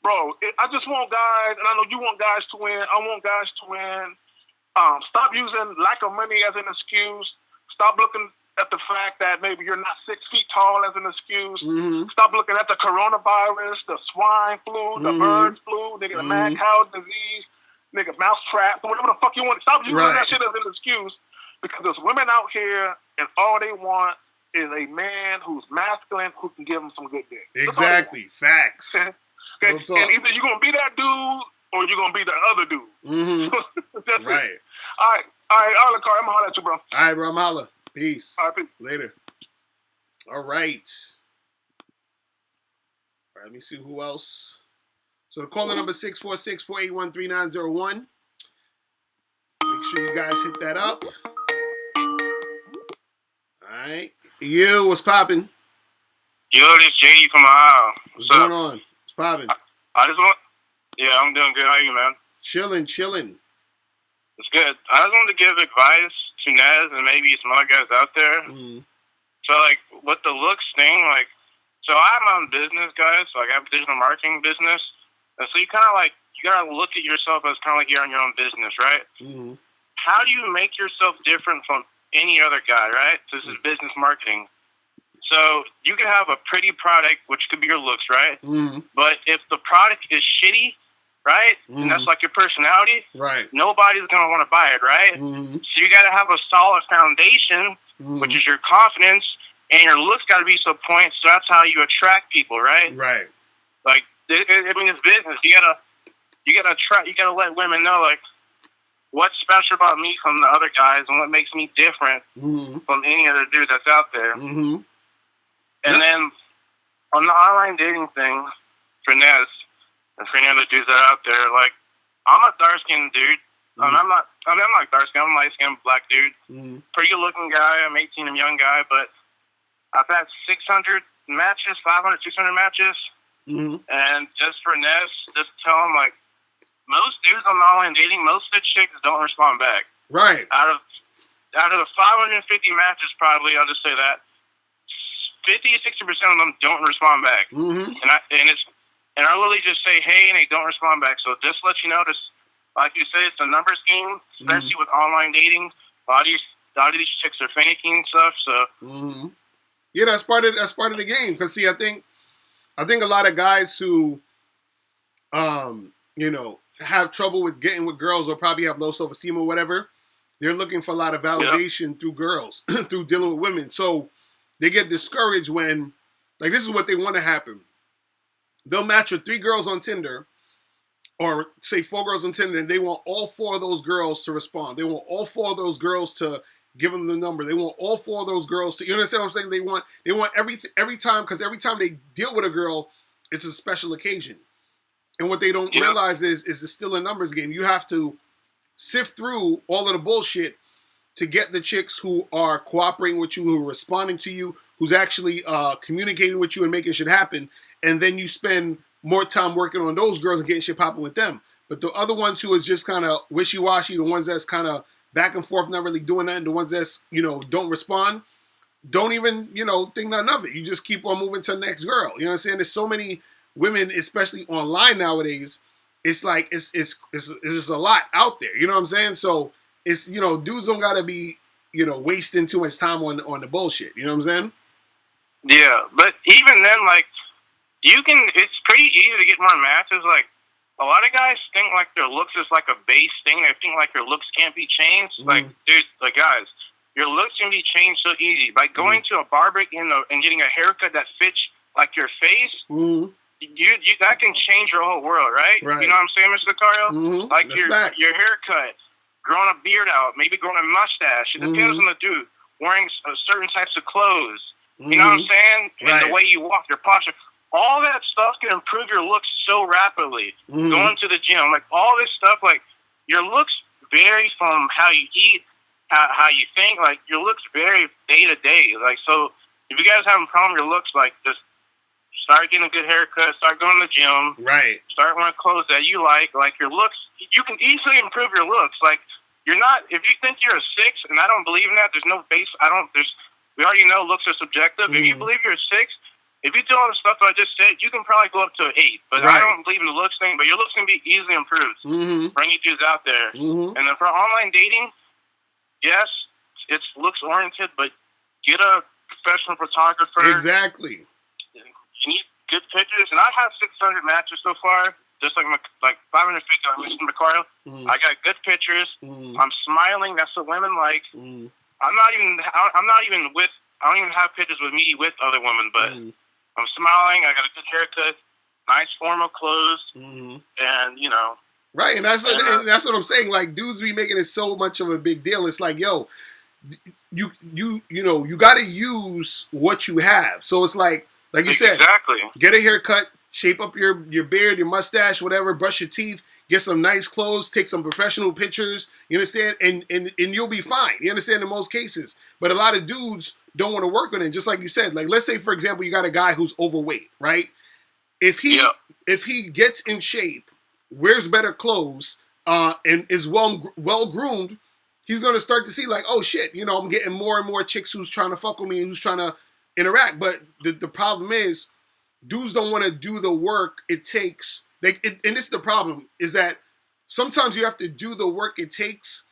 bro, I just want guys, and I know you want guys to win. I want guys to win. Stop using lack of money as an excuse. Stop looking at the fact that maybe you're not 6 feet tall as an excuse. Stop looking at the coronavirus, the swine flu, the bird flu, the mad cow disease, mouse trap, whatever the fuck you want. Stop using that shit as an excuse, because there's women out here and all they want is a man who's masculine who can give them some good dick. Exactly. Facts. Okay? And either you're going to be that dude or you're going to be the other dude. That's right. it. All right, Locario, I'm going to holler at you, bro. All right, bro, I'm holla. Peace. All right, peace. Later. All right. All right, let me see who else. So the caller number 646-481-3901. Make sure you guys hit that up. All right. You, what's popping? Yo, this JD from Ohio. What's going on? What's popping? I just want... Yeah, I'm doing good. How are you, man? Chilling. It's good. I just wanted to give advice to Nez and maybe some other guys out there. So, like, with the looks thing, like... So I have my own business, guys. So, like, I have a digital marketing business. And so you kind of, like... You got to look at yourself as kind of like you're on your own business, right? How do you make yourself different from any other guy, right? This is business marketing. So you can have a pretty product, which could be your looks, right? But if the product is shitty, right, and that's like your personality, right, nobody's going to want to buy it, right? So you got to have a solid foundation, which is your confidence, and your looks got to be so point. So that's how you attract people, right? Right. Like, I mean, it's business. You gotta let women know, like, what's special about me from the other guys and what makes me different from any other dude that's out there. And then on the online dating thing, for Nez and for any other dudes that are out there, like, I'm a dark-skinned dude. I'm not dark-skinned. I'm a light-skinned black dude. Pretty good-looking guy. I'm 18. I'm a young guy, but I've had 600 matches, 500, 600 matches. And just for Nez, just tell him, like, most dudes on online dating, most of the chicks don't respond back. Right. Out of the 550 matches, probably, I'll just say that 50-60% of them don't respond back. And I literally just say, hey, and they don't respond back. So just let you know, this, like you said, it's a numbers game, especially with online dating. A lot of these chicks are finicky and stuff. So yeah, that's part of the game. Because see, I think a lot of guys who have trouble with getting with girls or probably have low self-esteem or whatever, they're looking for a lot of validation through girls, through dealing with women. So they get discouraged when, like, this is what they want to happen. They'll match with 3 girls on Tinder, or say 4 girls on Tinder, and they want all 4 of those girls to respond. They want all 4 of those girls to give them the number. They want all 4 of those girls to, you understand what I'm saying? They want everything every time, because every time they deal with a girl, it's a special occasion. And what they don't realize is it's still a numbers game. You have to sift through all of the bullshit to get the chicks who are cooperating with you, who are responding to you, who's actually communicating with you and making shit happen. And then you spend more time working on those girls and getting shit popping with them. But the other ones who is just kind of wishy-washy, the ones that's kind of back and forth, not really doing that, and the ones that's, don't respond, don't even, think nothing of it. You just keep on moving to the next girl. You know what I'm saying? There's so many women, especially online nowadays, it's like it's just a lot out there. You know what I'm saying? So it's, dudes don't gotta be, wasting too much time on the bullshit. You know what I'm saying? Yeah, but even then, like, it's pretty easy to get more matches. Like, a lot of guys think like their looks is like a base thing. They think like your looks can't be changed. Like, dude, like, guys, your looks can be changed so easy by going to a barber and getting a haircut that fits like your face. You that can change your whole world, right? You know what I'm saying, Mr. Locario? Like, your haircut, growing a beard out, maybe growing a mustache. It depends on the dude. wearing certain types of clothes. You know what I'm saying? Right. And the way you walk, your posture. All that stuff can improve your looks so rapidly. Going to the gym, like all this stuff, like your looks vary from how you eat, how you think. Like your looks vary day to day. Like so, if you guys have a problem with your looks, like just start getting a good haircut, start going to the gym, right? Start wearing clothes that you like. Like your looks, you can easily improve your looks. Like you're not. If you think you're a 6, and I don't believe in that, there's no base. We already know looks are subjective. If you believe you're a 6. If you do all the stuff that I just said, you can probably go up to an 8. But I don't believe in the looks thing. But your looks can be easily improved. Bring you dudes out there. And then for online dating, yes, it's looks oriented, but get a professional photographer. Exactly. You need good pictures, and I have 600 matches so far. Just like 550 on Mr. Locario. I got good pictures. I'm smiling. That's what women like. I'm not even with. I don't even have pictures with me with other women, but. I'm smiling. I got a good haircut, nice formal clothes, and you know. Right, and that's what I'm saying. Like, dudes be making it so much of a big deal. It's like, yo, you know, you got to use what you have. So it's like you said, exactly. Get a haircut, shape up your beard, your mustache, whatever. Brush your teeth, get some nice clothes, take some professional pictures. You understand, and you'll be fine. You understand in most cases, but a lot of dudes don't want to work on it. Just like you said, like let's say for example, you got a guy who's overweight, right? If he gets in shape, wears better clothes, and is well groomed, he's gonna start to see like, oh shit, you know, I'm getting more and more chicks who's trying to fuck with me and who's trying to interact. But the problem is, dudes don't want to do the work it takes. And this is the problem, is that sometimes you have to do the work it takes.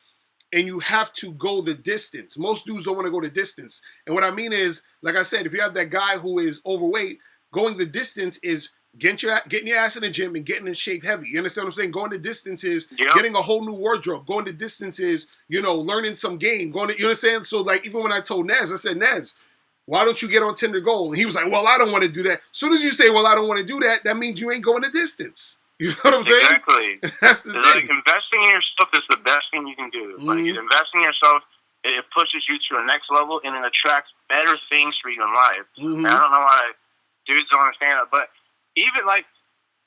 And you have to go the distance. Most dudes don't want to go the distance. And what I mean is, like I said, if you have that guy who is overweight, going the distance is getting your ass in the gym and getting in shape heavy. You understand what I'm saying? Going the distance is getting a whole new wardrobe. Going the distance is, you know, learning some game. You understand? So, like, even when I told Nez, I said, Nez, why don't you get on Tinder Gold? And he was like, well, I don't want to do that. As soon as you say, well, I don't want to do that, that means you ain't going the distance. You know what I'm saying? Exactly. That's the thing. Like investing in yourself is the best thing you can do. Like investing in yourself, it pushes you to a next level and it attracts better things for you in life. And I don't know why dudes don't understand that, but even like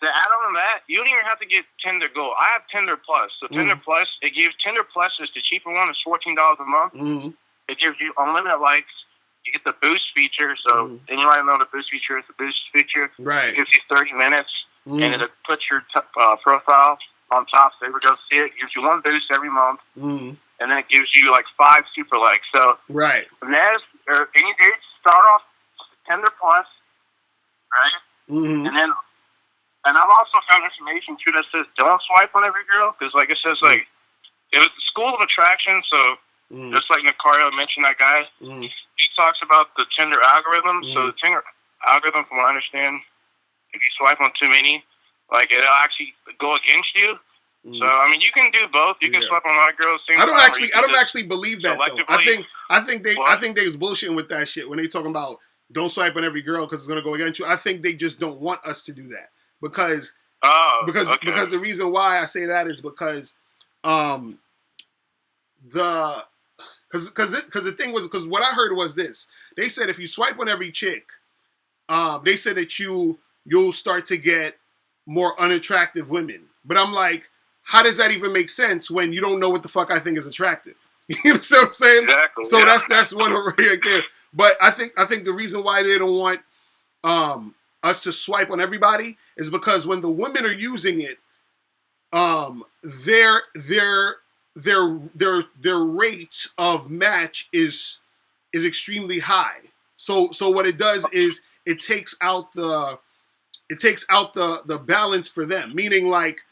to add on to that, you don't even have to get Tinder Gold. I have Tinder Plus. So Tinder Plus, Tinder Plus is the cheaper one. It's $14 a month. It gives you unlimited likes. You get the boost feature. So anybody know the boost feature is? The boost feature. Right. It gives you 30 minutes. And it'll put your profile on top so everybody goes see it. It gives you one boost every month. And then it gives you like 5 super likes. So, right. Nez, or any dudes, start off Tinder Plus, right? And I've also found information too that says don't swipe on every girl. Because, like, it says, like, it was the school of attraction. So, just like Locario mentioned, that guy, he talks about the Tinder algorithm. So, the Tinder algorithm, from what I understand, if you swipe on too many, like it'll actually go against you. So I mean, you can do both. You can swipe on a lot of girls. I don't actually believe that though. I think they was bullshitting with that shit when they talking about don't swipe on every girl because it's gonna go against you. I think they just don't want us to do that because the reason why I say that is because the thing was because what I heard was this. They said if you swipe on every chick, they said that you'll start to get more unattractive women. But I'm like, how does that even make sense when you don't know what the fuck I think is attractive? You know what I'm saying? Exactly. So that's one right there. But I think the reason why they don't want us to swipe on everybody is because when the women are using it, their rate of match is extremely high. So what it does is it takes out the balance for them. Meaning, like,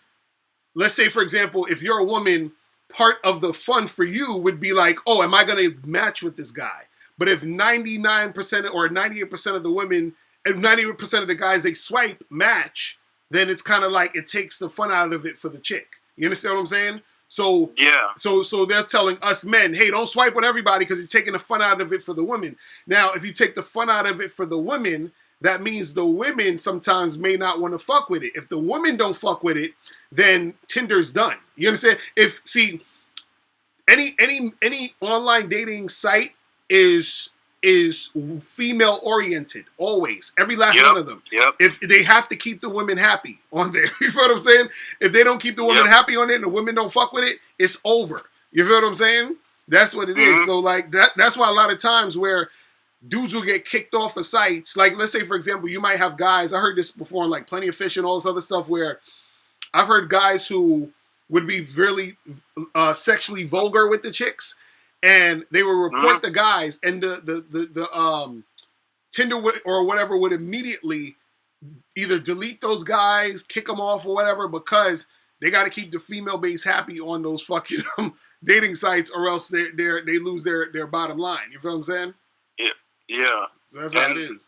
let's say, for example, if you're a woman, part of the fun for you would be like, oh, am I going to match with this guy? But if 99% or 98% of the women, and 90% of the guys they swipe match, then it's kind of like it takes the fun out of it for the chick. You understand what I'm saying? So So they're telling us men, hey, don't swipe on everybody because you're taking the fun out of it for the women. Now, if you take the fun out of it for the women, that means the women sometimes may not want to fuck with it. If the women don't fuck with it, then Tinder's done. You understand? Any online dating site, is female oriented always. Every last one of them. Yep. If they have to keep the women happy on there, you feel what I'm saying? If they don't keep the women happy on it and the women don't fuck with it, it's over. You feel what I'm saying? That's what it is. So like that's why a lot of times where dudes will get kicked off of sites, like let's say for example, you might have guys, I heard this before in like Plenty of Fish and all this other stuff, where I've heard guys who would be really sexually vulgar with the chicks, and they will report the guys, and the Tinder or whatever would immediately either delete those guys, kick them off or whatever, because they got to keep the female base happy on those fucking dating sites, or else they lose their bottom line. You feel what I'm saying? Yeah. So that's how it is.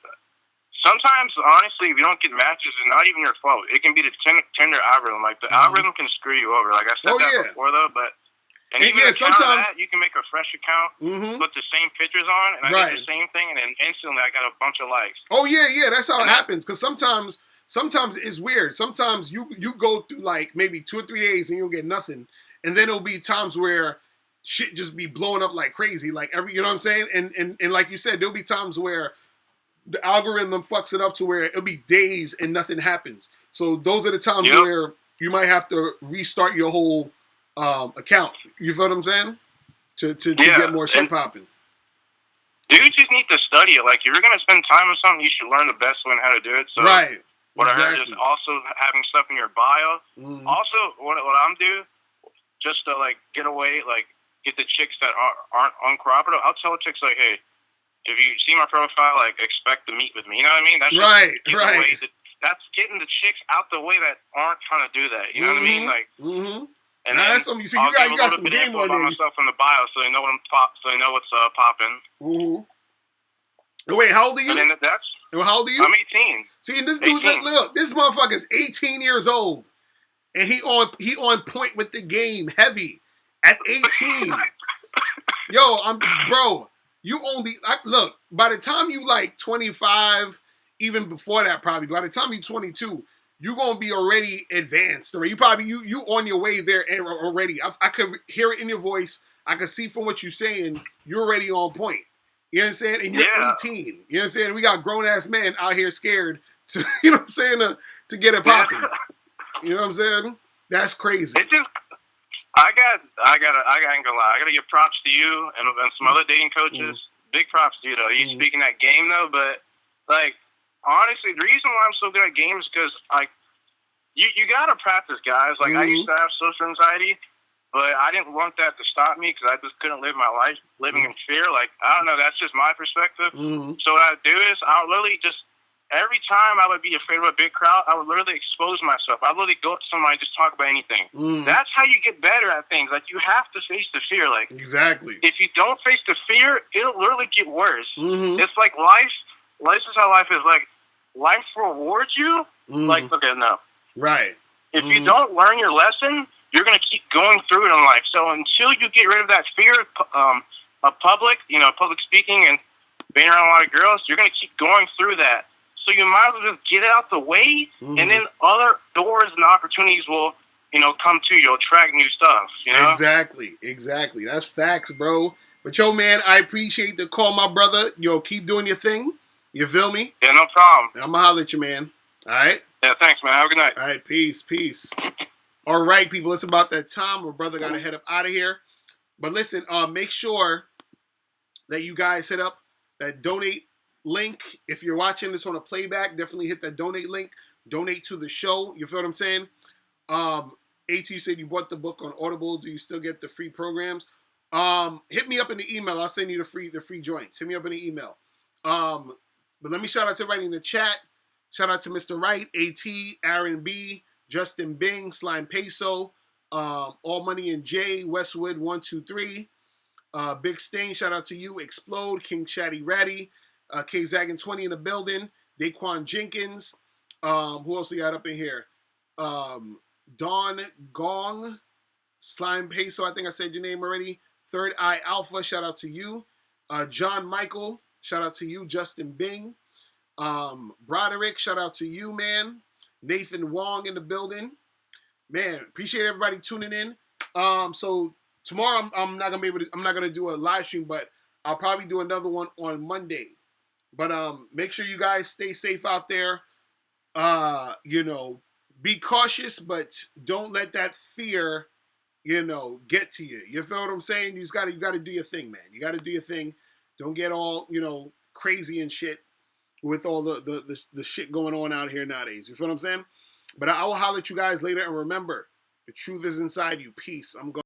Sometimes, honestly, if you don't get matches, it's not even your fault. It can be the Tinder algorithm. Like, the algorithm can screw you over. Like, I said that before, though, but... And even sometimes that, you can make a fresh account, put the same pictures on, and I did the same thing, and then instantly I got a bunch of likes. Oh, yeah, that's how it happens. Because sometimes it's weird. Sometimes you go through, like, maybe 2 or 3 days and you'll get nothing. And then there'll be times where shit just be blowing up like crazy. Like, you know what I'm saying? And like you said, there'll be times where the algorithm fucks it up to where it'll be days and nothing happens. So those are the times where you might have to restart your whole account. You feel what I'm saying? To get more shit popping. Dudes just need to study it. Like, if you're gonna spend time on something, you should learn the best way on how to do it. So what I heard is also having stuff in your bio. Also, what I'm doing, just to like get away, like get the chicks that aren't uncooperative. I'll tell chicks like, hey, if you see my profile, like expect to meet with me. You know what I mean? That's right. That's getting the chicks out the way that aren't trying to do that. You know what I mean? Like. And now that's something you see. You got some game on there. Myself in the bio, so they know what's popping. Wait, how old are you? And then how old are you? I'm 18. See, and this dude, look, this motherfucker's 18 years old, and he on point with the game, heavy at 18. Yo, bro. You only look. By the time you like 25, even before that, probably by the time you're 22. You're gonna be already advanced, or you on your way there already. I could hear it in your voice. I could see from what you're saying, you're already on point. You know what I'm saying? And you're 18. You know what I'm saying? We got grown ass men out here scared to, you know what I'm saying, to get it popping. You know what I'm saying? That's crazy. It just, I ain't gonna lie. I gotta give props to you and some other dating coaches. Big props to you though. You speaking that game though, but like. Honestly, the reason why I'm so good at games is because, like, you got to practice, guys. Like, I used to have social anxiety, but I didn't want that to stop me because I just couldn't live my life living in fear. Like, I don't know. That's just my perspective. So what I would do is I would literally just, every time I would be afraid of a big crowd, I would literally expose myself. I would literally go up to somebody and just talk about anything. That's how you get better at things. Like, you have to face the fear. Like, exactly. If you don't face the fear, it'll literally get worse. It's like life. This is how life is. Like, life rewards you. Like, okay, no. Right. If you don't learn your lesson, you're going to keep going through it in life. So until you get rid of that fear of public speaking and being around a lot of girls, you're going to keep going through that. So you might as well just get it out the way, and then other doors and opportunities will, come to you. You'll attract new stuff, Exactly. That's facts, bro. But, yo, man, I appreciate the call, my brother. Yo, keep doing your thing. You feel me? Yeah, no problem. I'm going to holler at you, man. All right? Yeah, thanks, man. Have a good night. All right, peace. All right, people, it's about that time. My brother got to head up out of here. But listen, make sure that you guys hit up that donate link. If you're watching this on a playback, definitely hit that donate link. Donate to the show. You feel what I'm saying? AT said you bought the book on Audible. Do you still get the free programs? Hit me up in the email. I'll send you the free joints. Hit me up in the email. But let me shout out to everybody in the chat. Shout out to Mr. Wright, AT, Aaron B, Justin Bing, Slime Peso, All Money and J, Westwood 123, Big Stain, shout out to you, Explode, King Chatty Ratty, K Zaggin 20 in the building, Daquan Jenkins, who else we got up in here? Dawn Gong, Slime Peso, I think I said your name already. Third Eye Alpha, shout out to you. John Michael, shout out to you. Justin Bing. Broderick, shout out to you, man. Nathan Wong in the building. Man, appreciate everybody tuning in. So tomorrow I'm not gonna do a live stream, but I'll probably do another one on Monday. But make sure you guys stay safe out there. Be cautious, but don't let that fear, get to you. You feel what I'm saying? You got to do your thing, man. You got to do your thing. Don't get all, crazy and shit with all the shit going on out here nowadays. You feel what I'm saying? But I will holler at you guys later, and remember, the truth is inside you. Peace. I'm going.